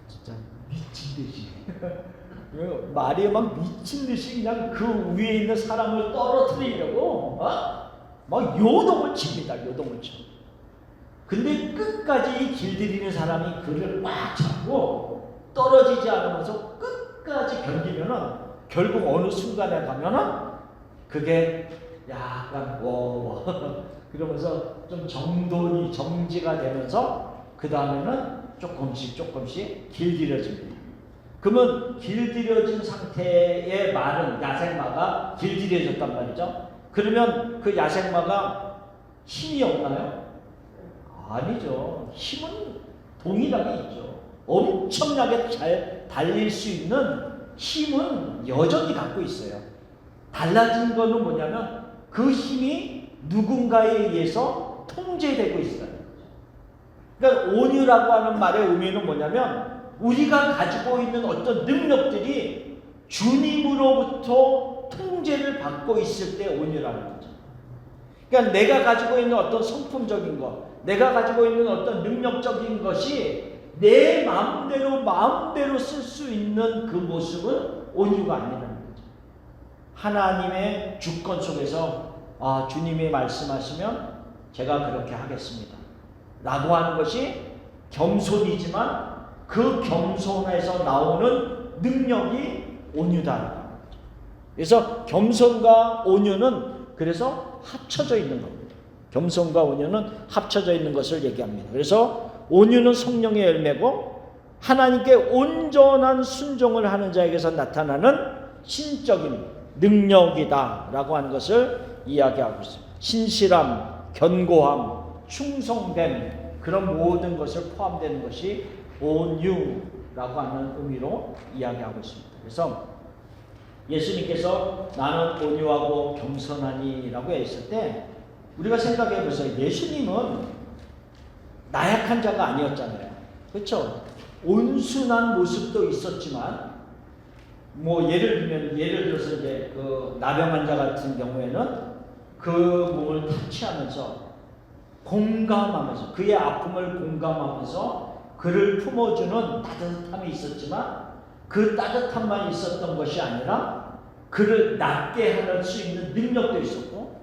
진짜 미친 듯이 말이 막 미친 듯이 그냥 그 위에 있는 사람을 떨어뜨리려고 막 요동을 칩니다. 요동을 쳐. 근데 끝까지 길들이는 사람이 그를 꽉 잡고 떨어지지 않으면서 끝까지 견디면은 결국 어느 순간에 가면은 그게 약간 그러면서 좀 정지가 되면서 그 다음에는 조금씩 길들여집니다. 그러면 길들여진 상태의 말은 야생마가 길들여졌단 말이죠. 그러면 그 야생마가 힘이 없나요? 아니죠. 힘은 동일하게 있죠. 엄청나게 잘 달릴 수 있는 힘은 여전히 갖고 있어요. 달라진 거는 뭐냐면 그 힘이 누군가에 의해서 통제되고 있어요. 그러니까 온유라고 하는 말의 의미는 뭐냐면 우리가 가지고 있는 어떤 능력들이 주님으로부터 통제를 받고 있을 때 온유라는 거죠. 그러니까 내가 가지고 있는 어떤 성품적인 것, 내가 가지고 있는 어떤 능력적인 것이 내 마음대로 쓸 수 있는 그 모습은 온유가 아니라는 거죠. 하나님의 주권 속에서 주님이 말씀하시면 제가 그렇게 하겠습니다 라고 하는 것이 겸손이지만 그 겸손에서 나오는 능력이 온유다라는 거죠. 그래서 겸손과 온유는 그래서 합쳐져 있는 겁니다. 겸손과 온유는 합쳐져 있는 것을 얘기합니다. 그래서 온유는 성령의 열매고 하나님께 온전한 순종을 하는 자에게서 나타나는 신적인 능력이다 라고 하는 것을 이야기하고 있습니다. 신실함, 견고함, 충성됨, 그런 모든 것을 포함되는 것이 온유라고 하는 의미로 이야기하고 있습니다. 그래서 예수님께서 나는 온유하고 겸손하니 라고 했을 때 우리가 생각해 보세요. 예수님은 나약한 자가 아니었잖아요. 그렇죠? 온순한 모습도 있었지만 뭐 예를 들어서 이제 그 나병 환자 같은 경우에는 그 몸을 터치하면서 공감하면서 그의 아픔을 공감하면서 그를 품어주는 따뜻함이 있었지만 그 따뜻함만 있었던 것이 아니라 그를 낫게 할 수 있는 능력도 있었고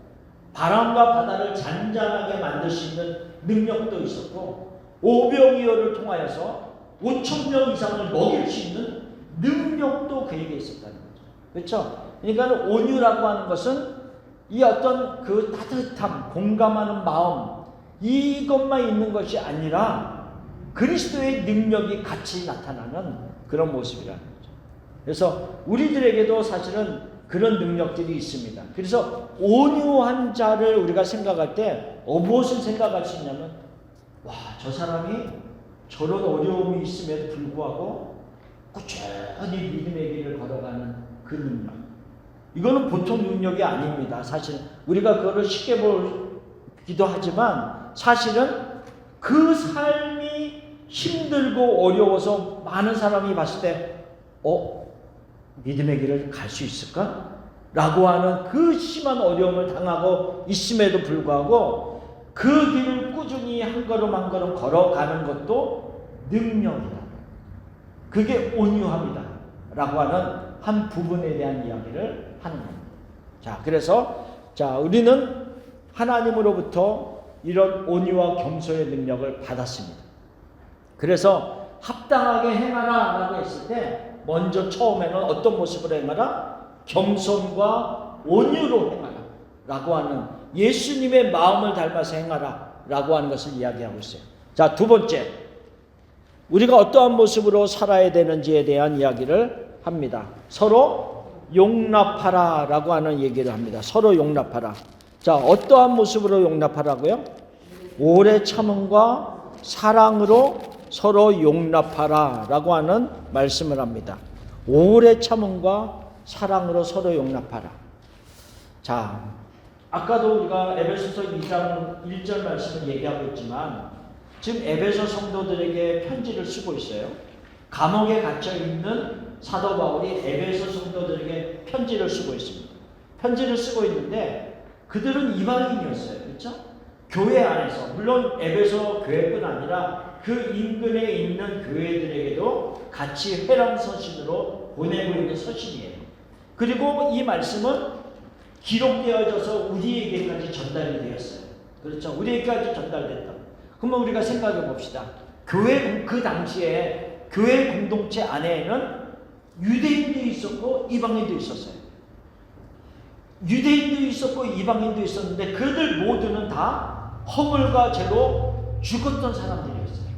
바람과 바다를 잔잔하게 만들 수 있는 능력도 있었고 오병이어를 통하여서 5,000명 이상을 먹일 수 있는 능력도 그에게 있었다는 거죠. 그렇죠? 그러니까 온유라고 하는 것은 이 어떤 그 따뜻함, 공감하는 마음 이것만 있는 것이 아니라 그리스도의 능력이 같이 나타나는 그런 모습이라는 거죠. 그래서 우리들에게도 사실은 그런 능력들이 있습니다. 그래서 온유한 자를 우리가 생각할 때 무엇을 생각할 수 있냐면 와, 저 사람이 저런 어려움이 있음에도 불구하고 꾸준히 믿음의 길을 걸어가는 그 능력. 이거는 보통 능력이 아닙니다. 사실 우리가 그거를 쉽게 보기도 하지만 사실은 그 삶이 힘들고 어려워서 많은 사람이 봤을 때 믿음의 길을 갈 수 있을까? 라고 하는 그 심한 어려움을 당하고 있음에도 불구하고 그 길을 꾸준히 한 걸음 한 걸음 걸어가는 것도 능력이다. 그게 온유함이다. 라고 하는 한 부분에 대한 이야기를 하는 겁니다. 자, 그래서 우리는 하나님으로부터 이런 온유와 겸손의 능력을 받았습니다. 그래서 합당하게 행하라 라고 했을 때 먼저 처음에는 어떤 모습으로 행하라? 겸손과 온유로 행하라 라고 하는 예수님의 마음을 닮아서 행하라 라고 하는 것을 이야기하고 있어요. 자, 두 번째, 우리가 어떠한 모습으로 살아야 되는지에 대한 이야기를 합니다. 서로 용납하라 라고 하는 얘기를 합니다. 서로 용납하라. 자, 어떠한 모습으로 용납하라고요? 오래 참음과 사랑으로 서로 용납하라 라고 하는 말씀을 합니다. 오래 참음과 사랑으로 서로 용납하라. 자, 아까도 우리가 에베소서 2장 1절 말씀을 얘기하고 있지만 지금 에베소 성도들에게 편지를 쓰고 있어요. 감옥에 갇혀 있는 사도 바울이 에베소 성도들에게 편지를 쓰고 있습니다. 편지를 쓰고 있는데 그들은 이방인이었어요. 그렇죠? 교회 안에서 물론 에베소 교회뿐 아니라 그 인근에 있는 교회들에게도 같이 회랑 서신으로 보내고 있는 서신이에요. 그리고 이 말씀은 기록되어져서 우리에게까지 전달이 되었어요. 그렇죠? 우리에게까지 전달됐다. 그러면 우리가 생각해 봅시다. 교회 그 당시에 교회 공동체 안에는 유대인도 있었고 이방인도 있었어요. 유대인도 있었고 이방인도 있었는데 그들 모두는 다 허물과 죄로 죽었던 사람들이었어요.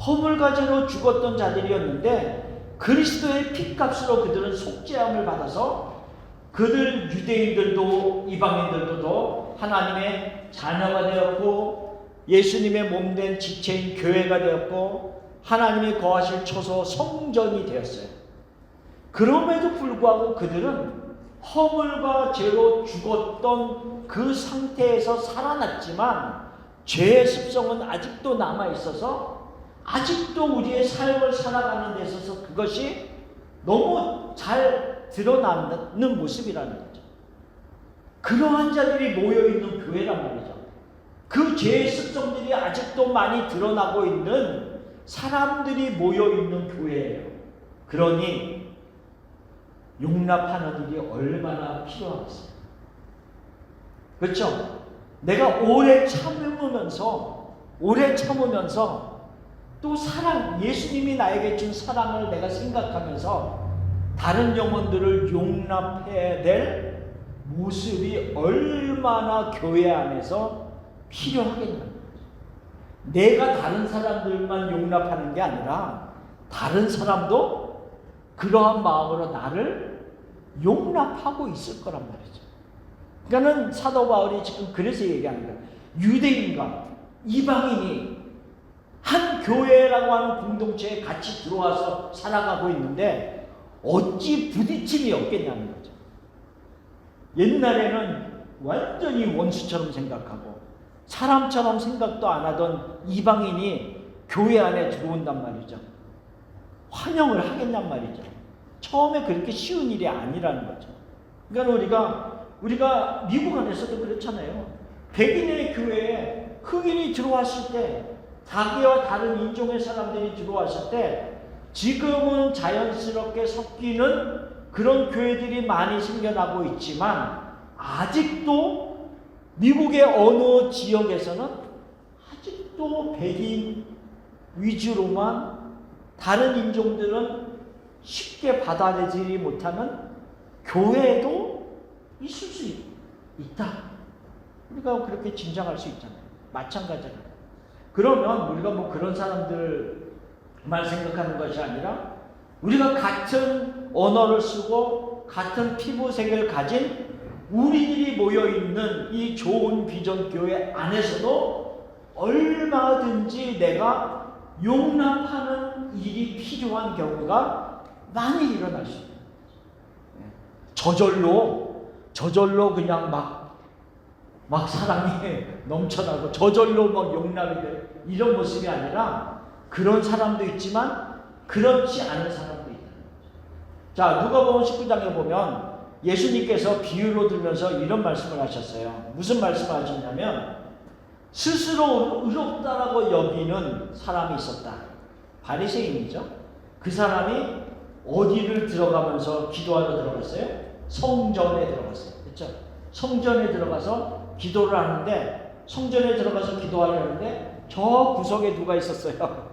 허물과 죄로 죽었던 자들이었는데 그리스도의 핏값으로 그들은 속죄함을 받아서 그들 유대인들도 이방인들도 하나님의 자녀가 되었고 예수님의 몸된 지체인 교회가 되었고 하나님이 거하실 처소 성전이 되었어요. 그럼에도 불구하고 그들은 허물과 죄로 죽었던 그 상태에서 살아났지만 죄의 습성은 아직도 남아있어서 아직도 우리의 삶을 살아가는 데 있어서 그것이 너무 잘 드러나는 모습이라는 거죠. 그러한 자들이 모여있는 교회란 말이죠. 그 죄의 습성들이 아직도 많이 드러나고 있는 사람들이 모여있는 교회예요. 그러니 용납하는 일이 얼마나 필요하겠어요. 그렇죠? 내가 오래 참으면서 또 사랑, 예수님이 나에게 준 사랑을 내가 생각하면서 다른 영혼들을 용납해야 될 모습이 얼마나 교회 안에서 필요하겠냐는 거죠. 내가 다른 사람들만 용납하는 게 아니라 다른 사람도 그러한 마음으로 나를 용납하고 있을 거란 말이죠. 그러니까는 사도 바울이 지금 그래서 얘기하는 거예요. 유대인과 이방인이 한 교회라고 하는 공동체에 같이 들어와서 살아가고 있는데 어찌 부딪힘이 없겠냐는 거죠. 옛날에는 완전히 원수처럼 생각하고 사람처럼 생각도 안 하던 이방인이 교회 안에 들어온단 말이죠. 환영을 하겠냔 말이죠. 처음에 그렇게 쉬운 일이 아니라는 거죠. 그러니까 우리가 미국 안에서도 그렇잖아요. 백인의 교회에 흑인이 들어왔을 때, 자기와 다른 인종의 사람들이 들어왔을 때, 지금은 자연스럽게 섞이는 그런 교회들이 많이 생겨나고 있지만, 아직도 미국의 어느 지역에서는 아직도 백인 위주로만, 다른 인종들은 쉽게 받아들이지 못하는 교회도 있을 수 있다. 우리가 그렇게 짐작할 수 있잖아요. 마찬가지로. 그러면 우리가 뭐 그런 사람들만 생각하는 것이 아니라, 우리가 같은 언어를 쓰고 같은 피부색을 가진 우리들이 모여있는 이 좋은 비전 교회 안에서도 얼마든지 내가 용납하는 일이 필요한 경우가 많이 일어날 수 있어요. 저절로 그냥 막 사랑이 넘쳐나고 저절로 막 용납이 돼, 이런 모습이 아니라, 그런 사람도 있지만 그렇지 않은 사람도 있다. 자, 누가복음 19장에 보면 예수님께서 비유로 들면서 이런 말씀을 하셨어요. 무슨 말씀을 하셨냐면, 스스로 의롭다라고 여기는 사람이 있었다. 바리새인이죠. 그 사람이 어디를 들어가면서 기도하러 들어갔어요? 성전에 들어갔어요. 그렇죠? 성전에 들어가서 기도를 하는데, 성전에 들어가서 기도하려는데 저 구석에 누가 있었어요?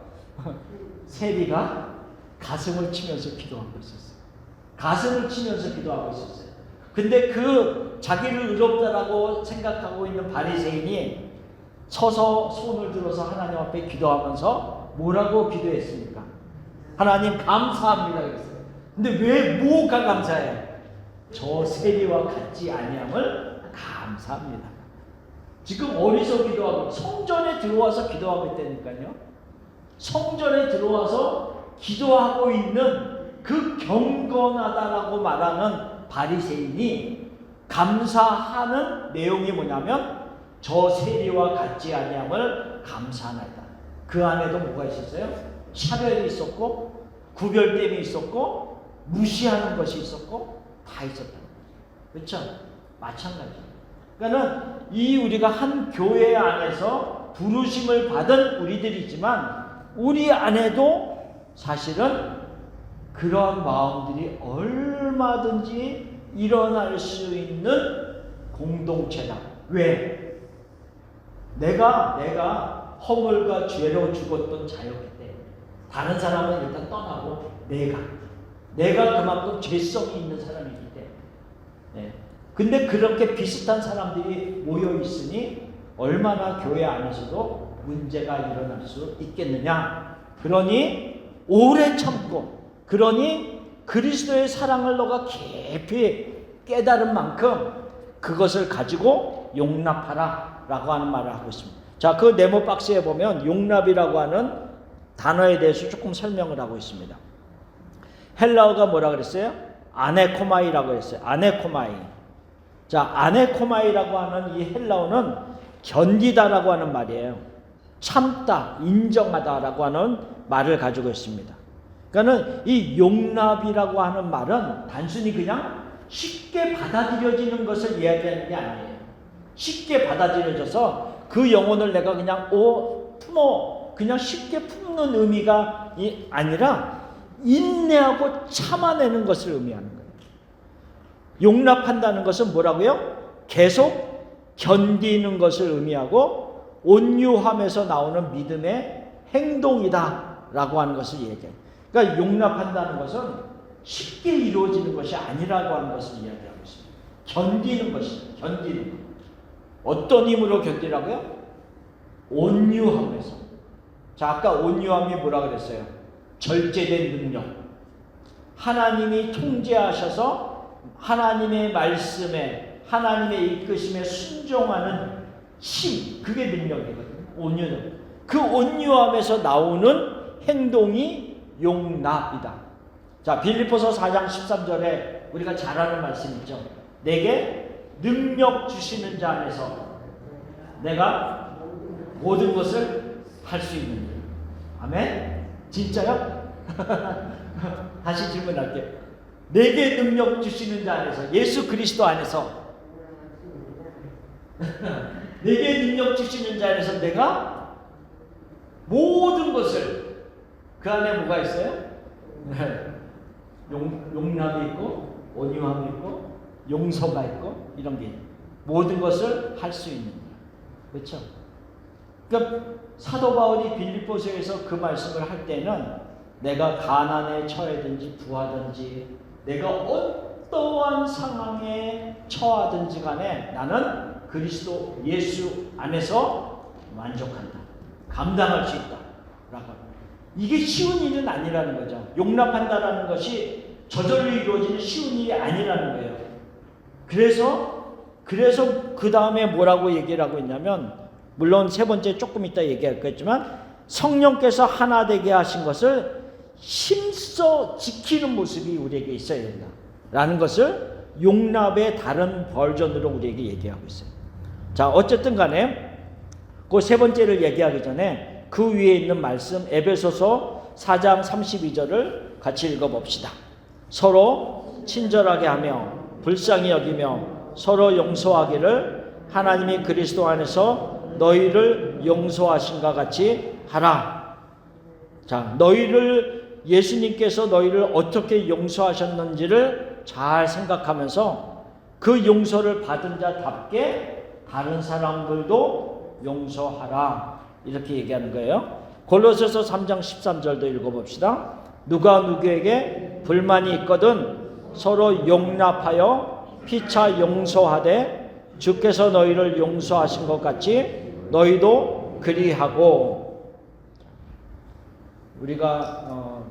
세리가 가슴을 치면서 기도하고 있었어요. 가슴을 치면서 기도하고 있었어요. 근데 그 자기를 의롭다라고 생각하고 있는 바리새인이 서서 손을 들어서 하나님 앞에 기도하면서 뭐라고 기도했습니까? 하나님 감사합니다 그랬어요. 근데 왜 뭐가 감사해? 저 세리와 같지 아니함을 감사합니다. 지금 어디서 기도하고? 성전에 들어와서 기도하고 있다니까요. 성전에 들어와서 기도하고 있는 그 경건하다라고 말하는 바리새인이 감사하는 내용이 뭐냐면, 저 세리와 같지 아니함을 감사하나이다. 그 안에도 뭐가 있었어요? 차별이 있었고, 구별됨이 있었고, 무시하는 것이 있었고, 다 있었다. 그렇죠? 마찬가지. 그러니까는 이 우리가 한 교회 안에서 부르심을 받은 우리들이지만, 우리 안에도 사실은 그런 마음들이 얼마든지 일어날 수 있는 공동체다. 왜? 내가 허물과 죄로 죽었던 자였기 때문에. 다른 사람은 일단 떠나고 내가 그만큼 죄성이 있는 사람이기 때문에. 네. 근데 그렇게 비슷한 사람들이 모여 있으니 얼마나 교회 안에서도 문제가 일어날 수 있겠느냐. 그러니 오래 참고, 그러니 그리스도의 사랑을 너가 깊이 깨달은 만큼 그것을 가지고 용납하라 라고 하는 말을 하고 있습니다. 자, 그 네모 박스에 보면 용납이라고 하는 단어에 대해서 조금 설명을 하고 있습니다. 헬라어가 뭐라 그랬어요? 아네코마이라고 했어요. 아네코마이. 자, 아네코마이라고 하는 이 헬라어는 견디다라고 하는 말이에요. 참다, 인정하다라고 하는 말을 가지고 있습니다. 그러니까는 이 용납이라고 하는 말은 단순히 그냥 쉽게 받아들여지는 것을 이야기하는 게 아니에요. 쉽게 받아들여져서 그 영혼을 내가 그냥 그냥 쉽게 품는 의미가 아니라 인내하고 참아내는 것을 의미하는 거예요. 용납한다는 것은 뭐라고요? 계속 견디는 것을 의미하고 온유함에서 나오는 믿음의 행동이다 라고 하는 것을 얘기해요. 그러니까 용납한다는 것은 쉽게 이루어지는 것이 아니라고 하는 것을 이야기하고 있습니다. 견디는 것이죠. 견디는 것. 어떤 힘으로 견디라고요? 온유함에서. 자, 아까 온유함이 뭐라 그랬어요? 절제된 능력. 하나님이 통제하셔서 하나님의 말씀에, 하나님의 이끄심에 순종하는 힘, 그게 능력이거든요. 온유는. 그 온유함에서 나오는 행동이 용납이다. 자, 빌립보서 4장 13절에 우리가 잘 아는 말씀 있죠. 내게 능력 주시는 자 안에서 내가 모든 것을 할 수 있는 일. 아멘? 진짜요? 다시 질문할게요. 내게 능력 주시는 자 안에서, 예수 그리스도 안에서 내게 능력 주시는 자 안에서 내가 모든 것을, 그 안에 뭐가 있어요? 용납이 있고 온유함이 있고 용서가 있고 이런 게 모든 것을 할 수 있는 거예요. 그렇죠? 그러니까 사도 바울이 빌립보서에서 그 말씀을 할 때는 내가 가난에 처해든지 부하든지 내가 어떠한 상황에 처하든지 간에 나는 그리스도 예수 안에서 만족한다. 감당할 수 있다. 라고. 이게 쉬운 일은 아니라는 거죠. 용납한다라는 것이 저절로 이루어지는 쉬운 일이 아니라는 거예요. 그래서 그 다음에 뭐라고 얘기를 하고 있냐면, 물론 세 번째 조금 이따 얘기하겠지만 성령께서 하나 되게 하신 것을 힘써 지키는 모습이 우리에게 있어야 된다 라는 것을 용납의 다른 버전으로 우리에게 얘기하고 있어요. 자, 어쨌든 간에 그 세 번째를 얘기하기 전에 그 위에 있는 말씀 에베소서 4장 32절을 같이 읽어봅시다. 서로 친절하게 하며 불쌍히 여기며 서로 용서하기를 하나님이 그리스도 안에서 너희를 용서하신가 같이 하라. 자, 예수님께서 너희를 어떻게 용서하셨는지를 잘 생각하면서 그 용서를 받은 자답게 다른 사람들도 용서하라. 이렇게 얘기하는 거예요. 골로새서 3장 13절도 읽어봅시다. 누가 누구에게 불만이 있거든 서로 용납하여 피차 용서하되 주께서 너희를 용서하신 것 같이 너희도 그리하고. 우리가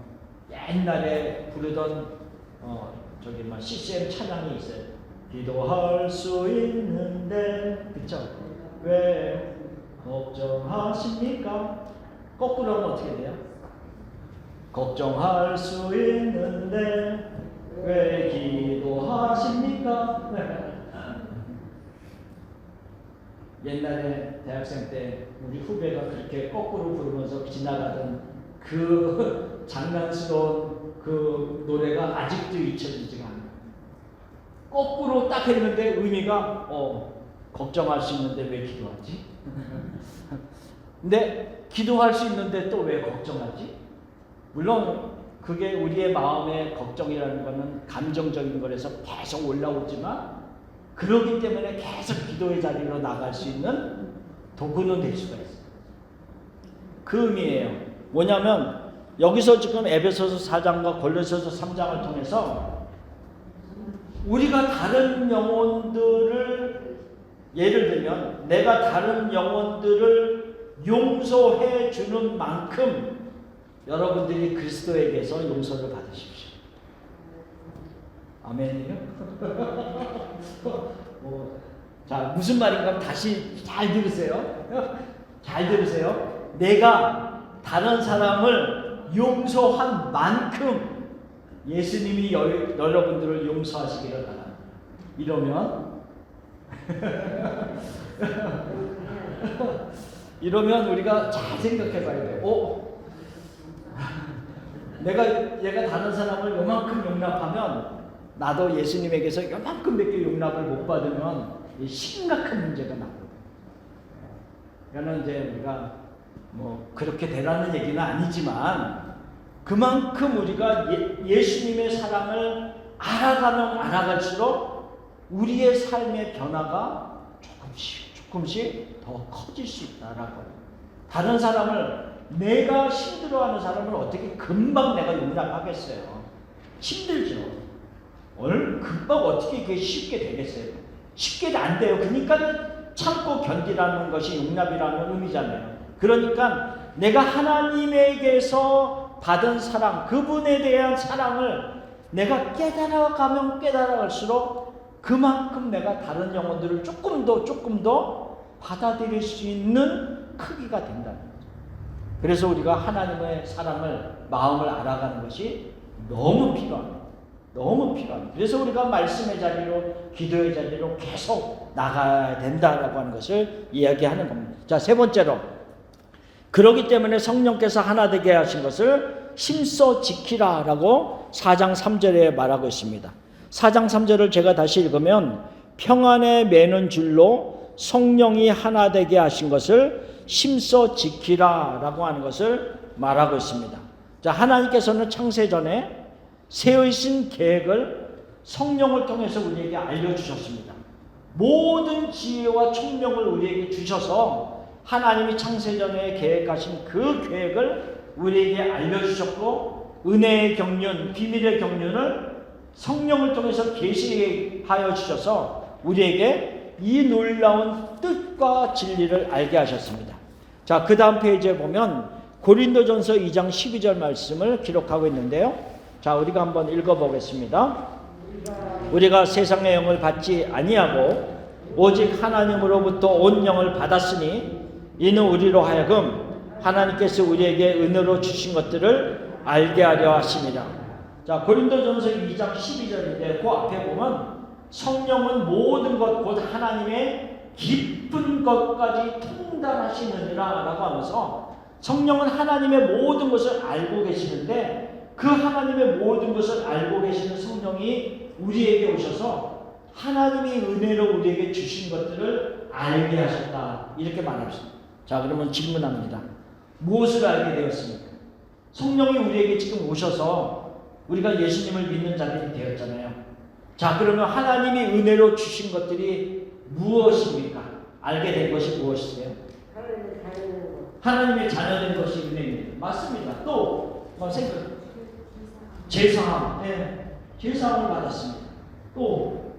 옛날에 부르던 CCM 찬양이 있어요. 기도할 수 있는데, 그쵸? 왜 걱정하십니까? 거꾸로 하면 어떻게 돼요? 걱정할 수 있는데 왜 기도하십니까? 옛날에 대학생 때 우리 후배가 그렇게 거꾸로 부르면서 지나가던 그 장난스러운 그 노래가 아직도 잊혀지지가 않아요. 거꾸로 딱 했는데 의미가 걱정할 수 있는데 왜 기도하지? 근데 기도할 수 있는데 또 왜 걱정하지? 물론 그게 우리의 마음의 걱정이라는 것은 감정적인 거라서 계속 올라오지만 그러기 때문에 계속 기도의 자리로 나갈 수 있는 도구는 될 수가 있어요. 그 의미예요. 뭐냐면 여기서 지금 에베소서 4장과 골로새서 3장을 통해서 우리가 다른 영혼들을, 예를 들면 내가 다른 영혼들을 용서해 주는 만큼 여러분들이 그리스도에게서 용서를 받으십시오. 아멘이요? 자, 무슨 말인가 다시 잘 들으세요. 잘 들으세요. 내가 다른 사람을 용서한 만큼 예수님이 여러분들을 용서하시기를 바랍니다. 이러면 우리가 잘 생각해 봐야 돼요. 얘가 다른 사람을 요만큼 용납하면 나도 예수님에게서 요만큼밖에 용납을 못 받으면 심각한 문제가 나거든요. 그러니까 이제 우리가 그렇게 되라는 얘기는 아니지만 그만큼 우리가 예수님의 사랑을 알아가면 알아갈수록 우리의 삶의 변화가 조금씩 더 커질 수 있다라고. 다른 사람을, 내가 힘들어하는 사람을 어떻게 금방 내가 용납하겠어요? 힘들죠. 금방 어떻게 그게 쉽게 되겠어요? 쉽게 안 돼요. 그러니까 참고 견디라는 것이 용납이라는 의미잖아요. 그러니까 내가 하나님에게서 받은 사랑, 그분에 대한 사랑을 내가 깨달아가면 깨달아갈수록 그만큼 내가 다른 영혼들을 조금 더 받아들일 수 있는 크기가 된다는 거죠. 그래서 우리가 하나님의 사랑을, 마음을 알아가는 것이 너무 필요합니다. 너무 필요합니다. 그래서 우리가 말씀의 자리로, 기도의 자리로 계속 나가야 된다라고 하는 것을 이야기하는 겁니다. 자, 세 번째로, 그러기 때문에 성령께서 하나 되게 하신 것을 힘써 지키라 라고 4장 3절에 말하고 있습니다. 4장 3절을 제가 다시 읽으면 평안에 매는 줄로 성령이 하나 되게 하신 것을 힘써 지키라 라고 하는 것을 말하고 있습니다. 자, 하나님께서는 창세전에 세우신 계획을 성령을 통해서 우리에게 알려주셨습니다. 모든 지혜와 총명을 우리에게 주셔서 하나님이 창세전에 계획하신 그 계획을 우리에게 알려주셨고, 은혜의 경륜, 비밀의 경륜을 성령을 통해서 계시하여 주셔서 우리에게 이 놀라운 뜻과 진리를 알게 하셨습니다. 자, 그 다음 페이지에 보면 고린도전서 2장 12절 말씀을 기록하고 있는데요. 자, 우리가 한번 읽어보겠습니다. 우리가 세상의 영을 받지 아니하고 오직 하나님으로부터 온 영을 받았으니 이는 우리로 하여금 하나님께서 우리에게 은혜로 주신 것들을 알게 하려 하심이라. 자, 고린도전서 2장 12절인데 그 앞에 보면 성령은 모든 것 곧 하나님의 깊은 것까지 통달하시느니라 라고 하면서 성령은 하나님의 모든 것을 알고 계시는데 그 하나님의 모든 것을 알고 계시는 성령이 우리에게 오셔서 하나님이 은혜로 우리에게 주신 것들을 알게 하셨다, 이렇게 말합니다. 자, 그러면 질문합니다. 무엇을 알게 되었습니까? 성령이 우리에게 지금 오셔서 우리가 예수님을 믿는 자들이 되었잖아요. 자, 그러면 하나님이 은혜로 주신 것들이 무엇입니까? 알게 된 것이 무엇이세요? 하나님의 자녀된 것이 은혜입니다. 맞습니다. 또 생각, 제사함, 네, 제사함을 받았습니다. 또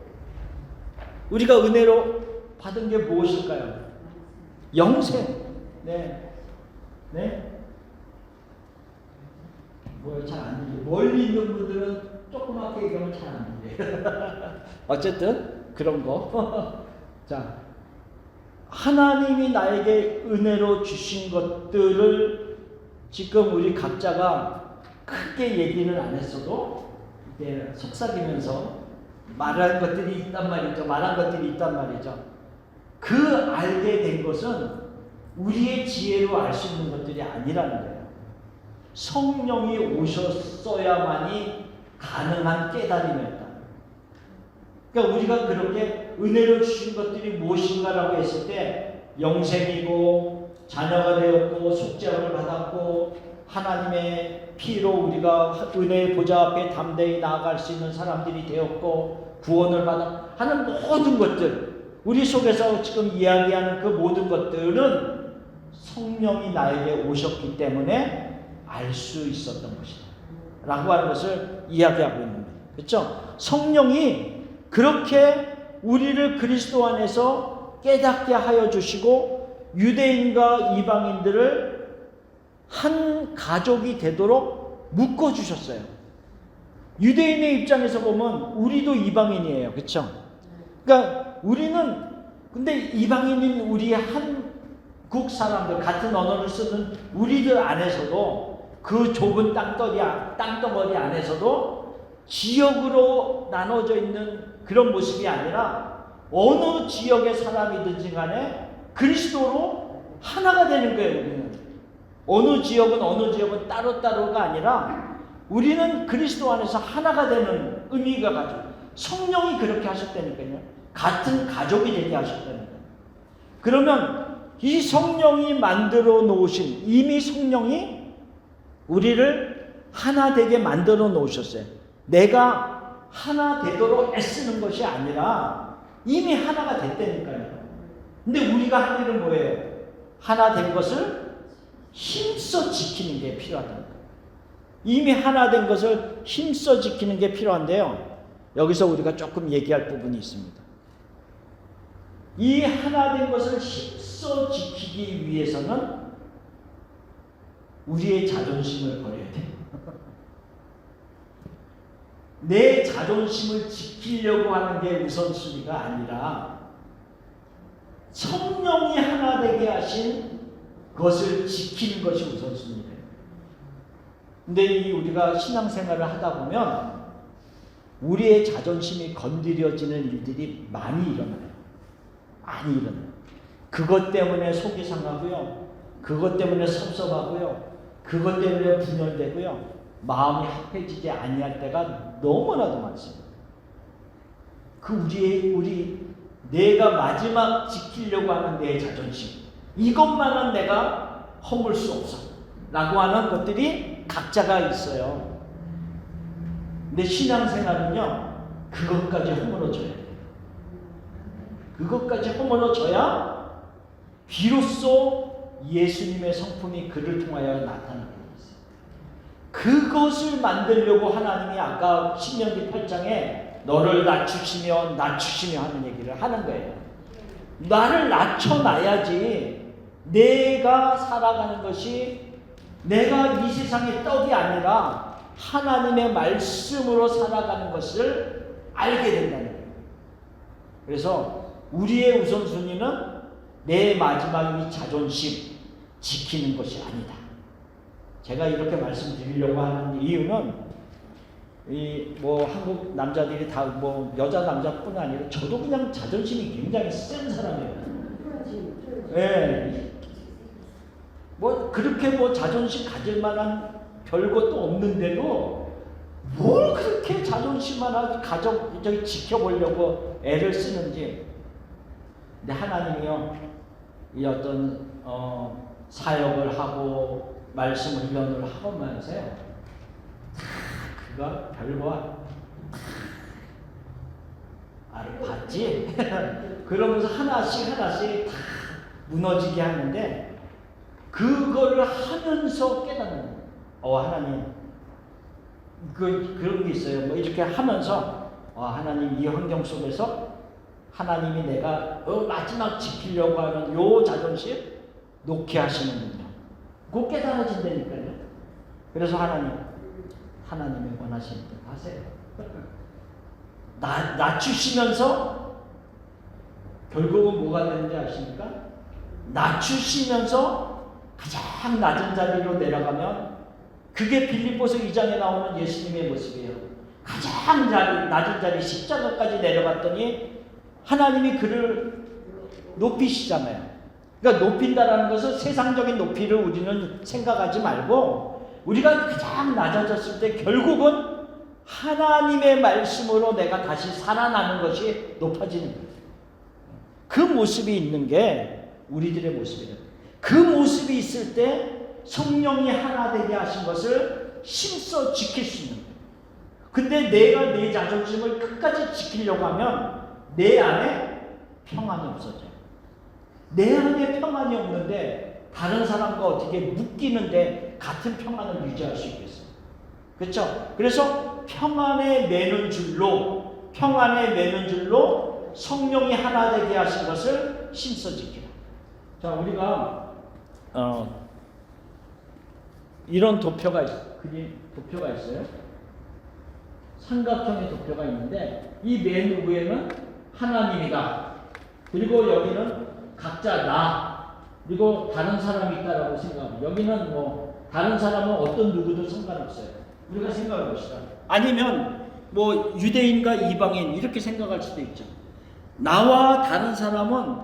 우리가 은혜로 받은 게 무엇일까요? 영생. 네, 네. 뭐요? 잘 안 들려요. 멀리 있는 분들은 조그맣게 얘기하면 잘 안 들려요. 어쨌든 그런 거. 자, 하나님이 나에게 은혜로 주신 것들을 지금 우리 각자가 크게 얘기는 안 했어도 이제 속삭이면서 말한 것들이 있단 말이죠. 말한 것들이 있단 말이죠. 그 알게 된 것은 우리의 지혜로 알 수 있는 것들이 아니라는 거예요. 성령이 오셨어야만이 가능한 깨달음이었다. 그러니까 우리가 그렇게 은혜로 주신 것들이 무엇인가라고 했을 때 영생이고 자녀가 되었고 속죄함을 받았고 하나님의 피로 우리가 은혜의 보좌 앞에 담대히 나아갈 수 있는 사람들이 되었고 구원을 받아 하는 모든 것들, 우리 속에서 지금 이야기하는 그 모든 것들은 성령이 나에게 오셨기 때문에 알 수 있었던 것이다 라고 하는 것을 이야기하고 있는 거예요. 그렇죠? 성령이 그렇게 우리를 그리스도 안에서 깨닫게 하여 주시고 유대인과 이방인들을 한 가족이 되도록 묶어주셨어요. 유대인의 입장에서 보면 우리도 이방인이에요. 그렇죠? 그러니까 우리는 근데 이방인인 우리 한국 사람들, 같은 언어를 쓰는 우리들 안에서도 그 좁은 땅덩어리 안에서도 지역으로 나눠져 있는 그런 모습이 아니라 어느 지역의 사람이든지 간에 그리스도로 하나가 되는 거예요. 우리는 어느 지역은 따로따로가 아니라 우리는 그리스도 안에서 하나가 되는 의미가 가지고 성령이 그렇게 하셨다니까요. 같은 가족이 되게 하셨다니까요. 그러면 이 성령이 만들어 놓으신, 이미 성령이 우리를 하나 되게 만들어 놓으셨어요. 내가 하나 되도록 애쓰는 것이 아니라 이미 하나가 됐다니까요. 근데 우리가 할 일은 뭐예요? 하나 된 것을 힘써 지키는 게 필요하다는 거예요. 이미 하나 된 것을 힘써 지키는 게 필요한데요. 여기서 우리가 조금 얘기할 부분이 있습니다. 이 하나 된 것을 힘써 지키기 위해서는 우리의 자존심을 버려야 돼요. 내 자존심을 지키려고 하는 게 우선순위가 아니라 성령이 하나 되게 하신 것을 지키는 것이 우선순위예요. 근데 우리가 신앙생활을 하다 보면 우리의 자존심이 건드려지는 일들이 많이 일어나요. 많이 일어나요. 그것 때문에 속이 상하고요. 그것 때문에 섭섭하고요. 그것 때문에 분열되고요. 마음이 합해지지 아니할 때가 너무나도 많습니다. 내가 마지막 지키려고 하는 내 자존심, 이것만은 내가 허물 수 없어 라고 하는 것들이 각자가 있어요. 근데 신앙생활은요, 그것까지 허물어져야 돼요. 그것까지 허물어져야 비로소 예수님의 성품이 그를 통하여 나타나는 것이에요. 그것을 만들려고 하나님이 아까 신명기 8장에 너를 낮추시며 하는 얘기를 하는 거예요. 나를 낮춰놔야지 내가 살아가는 것이 내가 이 세상의 떡이 아니라 하나님의 말씀으로 살아가는 것을 알게 된다는 거예요. 그래서 우리의 우선순위는 내 마지막 이 자존심 지키는 것이 아니다. 제가 이렇게 말씀드리려고 하는 이유는 한국 남자들이 다 여자 남자뿐 아니라 저도 그냥 자존심이 굉장히 센 사람이에요. 예. 그렇게 자존심 가질 만한 별것도 없는데도 뭘 그렇게 자존심 하나 지켜보려고 애를 쓰는지. 근데 하나님이요, 이 어떤 사역을 하고 말씀 훈련을 하면서요, 그가 별거 봤지? 그러면서 하나씩 다 무너지게 하는데 그거를 하면서 깨닫는 거예요. 하나님, 그런 게 있어요. 이렇게 하면서 하나님, 이 환경 속에서 하나님이 내가 마지막 지키려고 하는 요 자존심 놓게 하시는군요. 그거 깨달아진다니까요. 그래서 하나님이 원하시는 대로 하세요. 낮추시면서 결국은 뭐가 되는지 아십니까? 낮추시면서 가장 낮은 자리로 내려가면 그게 빌립보서 2장에 나오는 예수님의 모습이에요. 가장 낮은 자리 십자가까지 내려갔더니 하나님이 그를 높이시잖아요. 그러니까 높인다라는 것은 세상적인 높이를 우리는 생각하지 말고 우리가 가장 낮아졌을 때 결국은 하나님의 말씀으로 내가 다시 살아나는 것이 높아지는 거예요. 그 모습이 있는 게 우리들의 모습이에요. 그 모습이 있을 때 성령이 하나 되게 하신 것을 힘써 지킬 수 있는 거예요. 근데 내가 내 자존심을 끝까지 지키려고 하면 내 안에 평안이 없어져요. 내 안에 평안이 없는데 다른 사람과 어떻게 묶이는데 같은 평안을 유지할 수 있겠어요? 그렇죠? 그래서 평안에 매는 줄로 성령이 하나 되게 하신 것을 힘써 지키라. 자, 우리가 이런 도표가 있어요. 삼각형의 도표가 있는데 이 맨 위에는 하나님이다. 그리고 여기는 각자 나, 그리고 다른 사람이 있다라고 생각합니다. 여기는 다른 사람은 어떤 누구든 상관없어요. 우리가 생각해 봅시다. 아니면 유대인과 이방인 이렇게 생각할 수도 있죠. 나와 다른 사람은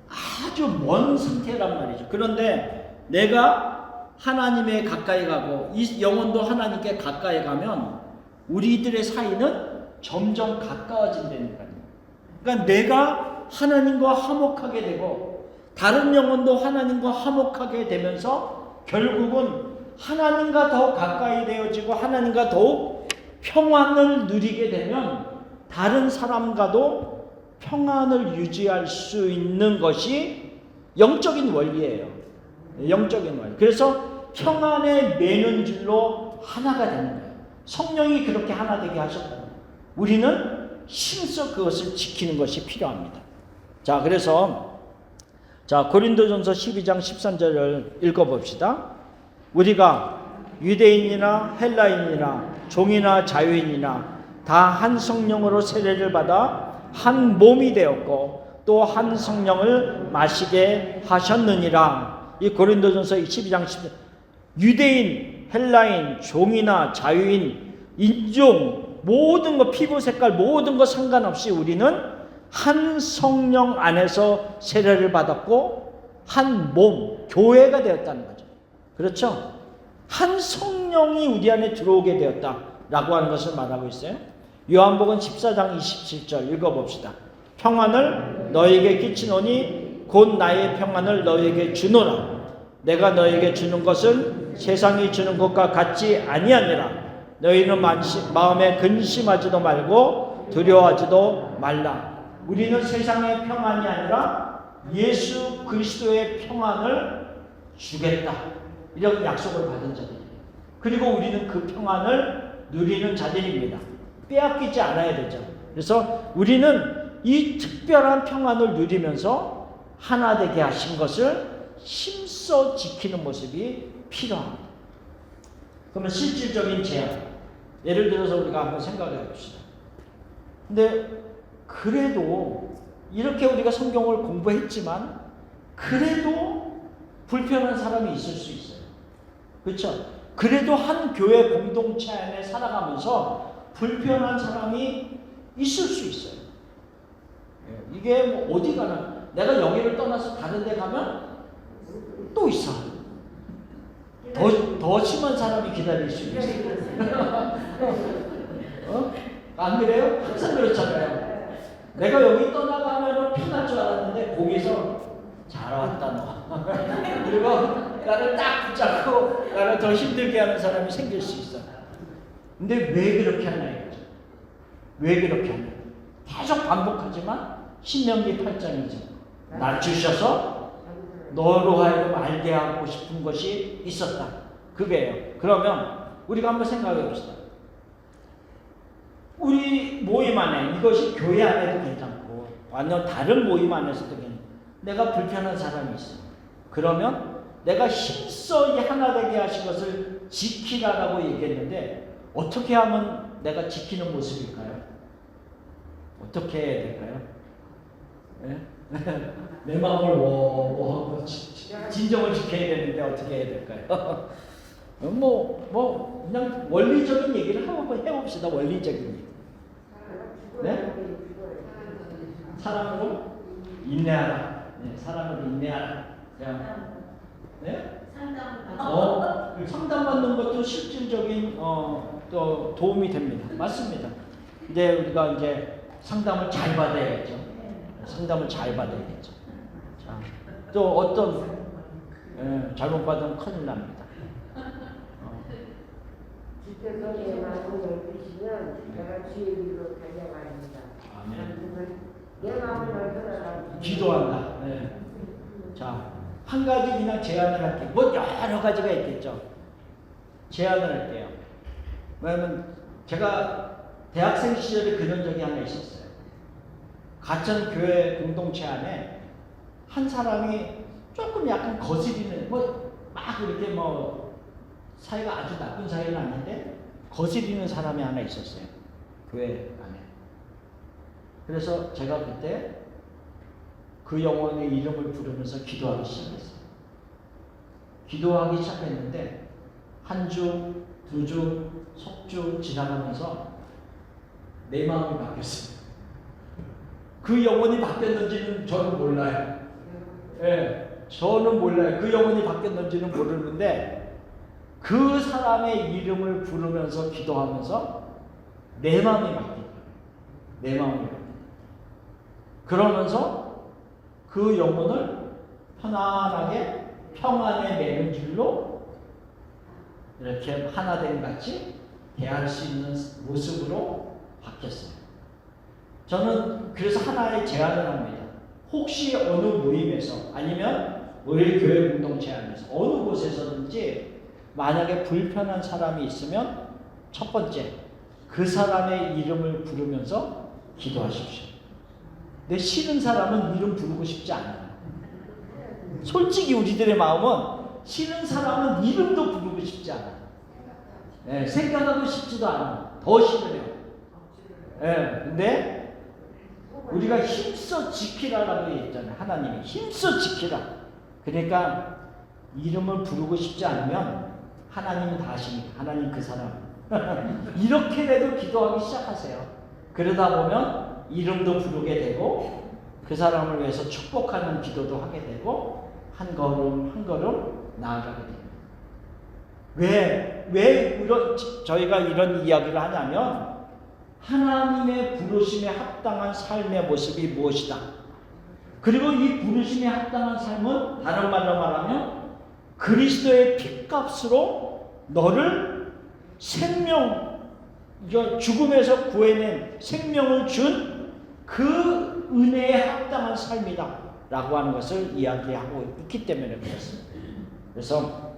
아주 먼 상태란 말이죠. 그런데 내가 하나님에 가까이 가고 이 영혼도 하나님께 가까이 가면 우리들의 사이는 점점 가까워진다니까요. 그러니까 내가 하나님과 화목하게 되고 다른 영혼도 하나님과 화목하게 되면서 결국은 하나님과 더 가까이 되어지고 하나님과 더욱 평안을 누리게 되면 다른 사람과도 평안을 유지할 수 있는 것이 영적인 원리예요. 영적인 원리. 그래서 평안에 매는 줄로 하나가 되는 거예요. 성령이 그렇게 하나 되게 하셨다는 거예요. 우리는 힘써 그것을 지키는 것이 필요합니다. 자, 그래서 고린도전서 12장 13절을 읽어봅시다. 우리가 유대인이나 헬라인이나 종이나 자유인이나 다 한 성령으로 세례를 받아 한 몸이 되었고 또 한 성령을 마시게 하셨느니라. 이 고린도전서 12장 10절. 유대인, 헬라인, 종이나 자유인, 인종, 모든 것, 피부 색깔, 모든 것 상관없이 우리는 한 성령 안에서 세례를 받았고 한 몸, 교회가 되었다는 거죠. 그렇죠? 한 성령이 우리 안에 들어오게 되었다라고 하는 것을 말하고 있어요. 요한복음 14장 27절 읽어봅시다. 평안을 너에게 끼치노니 곧 나의 평안을 너에게 주노라. 내가 너에게 주는 것은 세상이 주는 것과 같지 아니하니라. 너희는 마음에 근심하지도 말고 두려워하지도 말라. 우리는 세상의 평안이 아니라 예수 그리스도의 평안을 주겠다, 이런 약속을 받은 자들이에요. 그리고 우리는 그 평안을 누리는 자들입니다. 빼앗기지 않아야 되죠. 그래서 우리는 이 특별한 평안을 누리면서 하나 되게 하신 것을 힘써 지키는 모습이 필요합니다. 그러면 실질적인 제안, 예를 들어서 우리가 한번 생각해 봅시다. 근데 그래도 이렇게 우리가 성경을 공부했지만 그래도 불편한 사람이 있을 수 있어요. 그렇죠? 그래도 한 교회 공동체 안에 살아가면서 불편한 사람이 있을 수 있어요. 이게 뭐 어디 가나, 내가 여기를 떠나서 다른 데 가면 또 있어. 더 심한 사람이 기다릴 수 있어요. 안 그래요? 항상 그렇잖아요. 내가 여기 떠나가면 편할 줄 알았는데 거기서 잘 왔다 너. 그리고 나를 딱 붙잡고 나를 더 힘들게 하는 사람이 생길 수 있어. 근데 왜 그렇게 하나 이거죠. 왜 그렇게 하나. 계속 반복하지만 신명기 8장이죠. 낮추셔서 너로 하여금 알게 하고 싶은 것이 있었다. 그게요. 그러면 우리가 한번 생각해 봅시다. 우리 모임 안에, 이것이 교회 안에도 괜찮고 완전 다른 모임 안에서도 괜찮고, 내가 불편한 사람이 있어. 그러면 내가 힘써 이 하나 되게 하신 것을 지키라라고 얘기했는데 어떻게 하면 내가 지키는 모습일까요? 어떻게 해야 될까요? 네? 내 마음을 하고 진정을 지켜야 되는데 어떻게 해야 될까요? 그냥 원리적인 얘기를 한번 해봅시다. 원리적인 얘기. 네? 사랑으로 인내하라. 네, 사랑으로 인내하라. 네? 상담받는 것도 실질적인 또 도움이 됩니다. 맞습니다. 근데 우리가 이제 상담을 잘 받아야겠죠. 상담을 잘 받아야겠죠. 자, 또 어떤 잘못 받으면 큰일 납니다. 주께서의 마음을 열두시면 내가 주의 길로 달려갑니다. 아멘. 내 마음을 열어라. 기도한다. 네. 자, 한 가지 그냥 제안을 할게요. 뭐 여러 가지가 있겠죠. 제안을 할게요. 왜냐면 제가 대학생 시절에 그런 적이 하나 있었어요. 같은 교회 공동체 안에 한 사람이 조금 약간 거스리는, 막 이렇게 사이가 아주 나쁜 사이는 아닌데 거스리는 사람이 하나 있었어요. 교회 안에. 그래서 제가 그때 그 영혼의 이름을 부르면서 기도하기 시작했어요. 기도하기 시작했는데 한 주, 두 주, 석 주 지나가면서 내 마음이 바뀌었어요. 그 영혼이 바뀌었는지는 저는 몰라요. 예, 저는 몰라요. 그 영혼이 바뀌었는지는 모르는데 그 사람의 이름을 부르면서 기도하면서 내 마음이 바뀌어요. 내 마음이 바뀌어요. 그러면서 그 영혼을 편안하게 평안에 매는 줄로 이렇게 하나됨 같이 대할 수 있는 모습으로 바뀌었어요. 저는 그래서 하나의 제안을 합니다. 혹시 어느 모임에서 아니면 우리 교회 공동체 안에서 어느 곳에서든지 만약에 불편한 사람이 있으면 첫 번째, 그 사람의 이름을 부르면서 기도하십시오. 내 싫은 사람은 이름 부르고 싶지 않아요. 솔직히 우리들의 마음은 싫은 사람은 이름도 부르고 싶지 않아요. 네, 생각하고 싶지도 않아요. 더 싫어요. 네, 근데 우리가 힘써 지키라라고 얘기했잖아요. 하나님이 힘써 지키라. 그러니까 이름을 부르고 싶지 않으면 하나님은 다 아십니다. 하나님 그 사람. 이렇게라도 기도하기 시작하세요. 그러다 보면 이름도 부르게 되고 그 사람을 위해서 축복하는 기도도 하게 되고 한 걸음 한 걸음 나아가게 됩니다. 왜 저희가 이런 이야기를 하냐면 하나님의 부르심에 합당한 삶의 모습이 무엇이다. 그리고 이 부르심에 합당한 삶은 다른 말로 말하면 그리스도의 핏값으로 너를 죽음에서 구해낸 생명을 준 그 은혜에 합당한 삶이다 라고 하는 것을 이야기하고 있기 때문에 그렇습니다. 그래서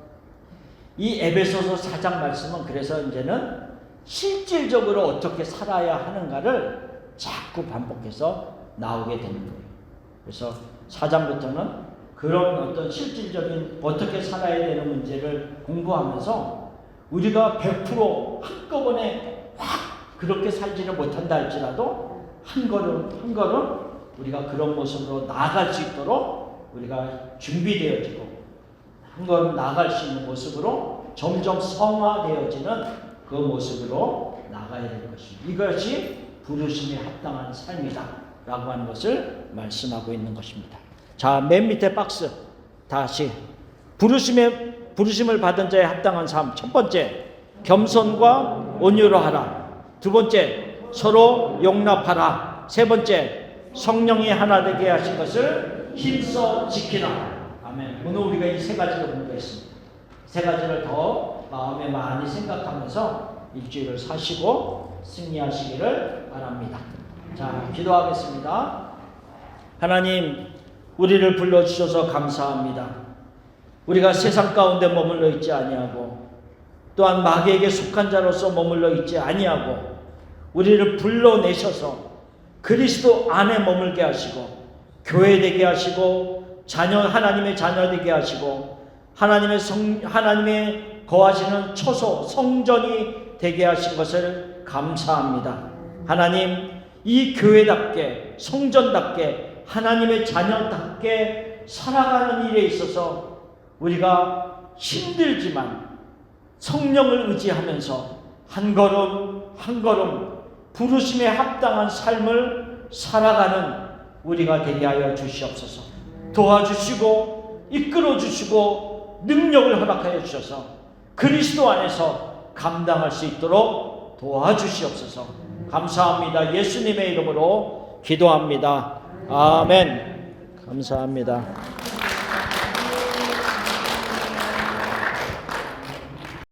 이 에베소서 4장 말씀은 그래서 이제는 실질적으로 어떻게 살아야 하는가를 자꾸 반복해서 나오게 되는 거예요. 그래서 4장부터는 그런 어떤 실질적인 어떻게 살아야 되는 문제를 공부하면서 우리가 100% 한꺼번에 확 그렇게 살지를 못한다 할지라도 한 걸음 한 걸음 우리가 그런 모습으로 나아갈 수 있도록 우리가 준비되어지고 한 걸음 나아갈 수 있는 모습으로 점점 성화되어지는 그 모습으로 나가야 될 것입니다. 이것이 부르심에 합당한 삶이다 라고 하는 것을 말씀하고 있는 것입니다. 자, 맨 밑에 박스 다시 부르심을 받은 자에 합당한 삶. 첫 번째, 겸손과 온유로 하라. 두 번째, 서로 용납하라. 세 번째, 성령이 하나 되게 하신 것을 힘써 지키라. 아멘. 오늘 우리가 이 세 가지를 공부했습니다. 세 가지를 더 마음에 많이 생각하면서 일주일을 사시고 승리하시기를 바랍니다. 자, 기도하겠습니다. 하나님, 우리를 불러주셔서 감사합니다. 우리가 세상 가운데 머물러 있지 아니하고 또한 마귀에게 속한 자로서 머물러 있지 아니하고 우리를 불러내셔서 그리스도 안에 머물게 하시고 교회 되게 하시고 하나님의 자녀 되게 하시고 하나님의 거하시는 처소 성전이 되게 하신 것을 감사합니다. 하나님, 이 교회답게 성전답게 하나님의 자녀답게 살아가는 일에 있어서 우리가 힘들지만 성령을 의지하면서 한 걸음 한 걸음 부르심에 합당한 삶을 살아가는 우리가 되게 하여 주시옵소서. 도와주시고 이끌어 주시고 능력을 허락하여 주셔서 그리스도 안에서 감당할 수 있도록 도와주시옵소서. 감사합니다. 예수님의 이름으로 기도합니다. 아멘. 감사합니다.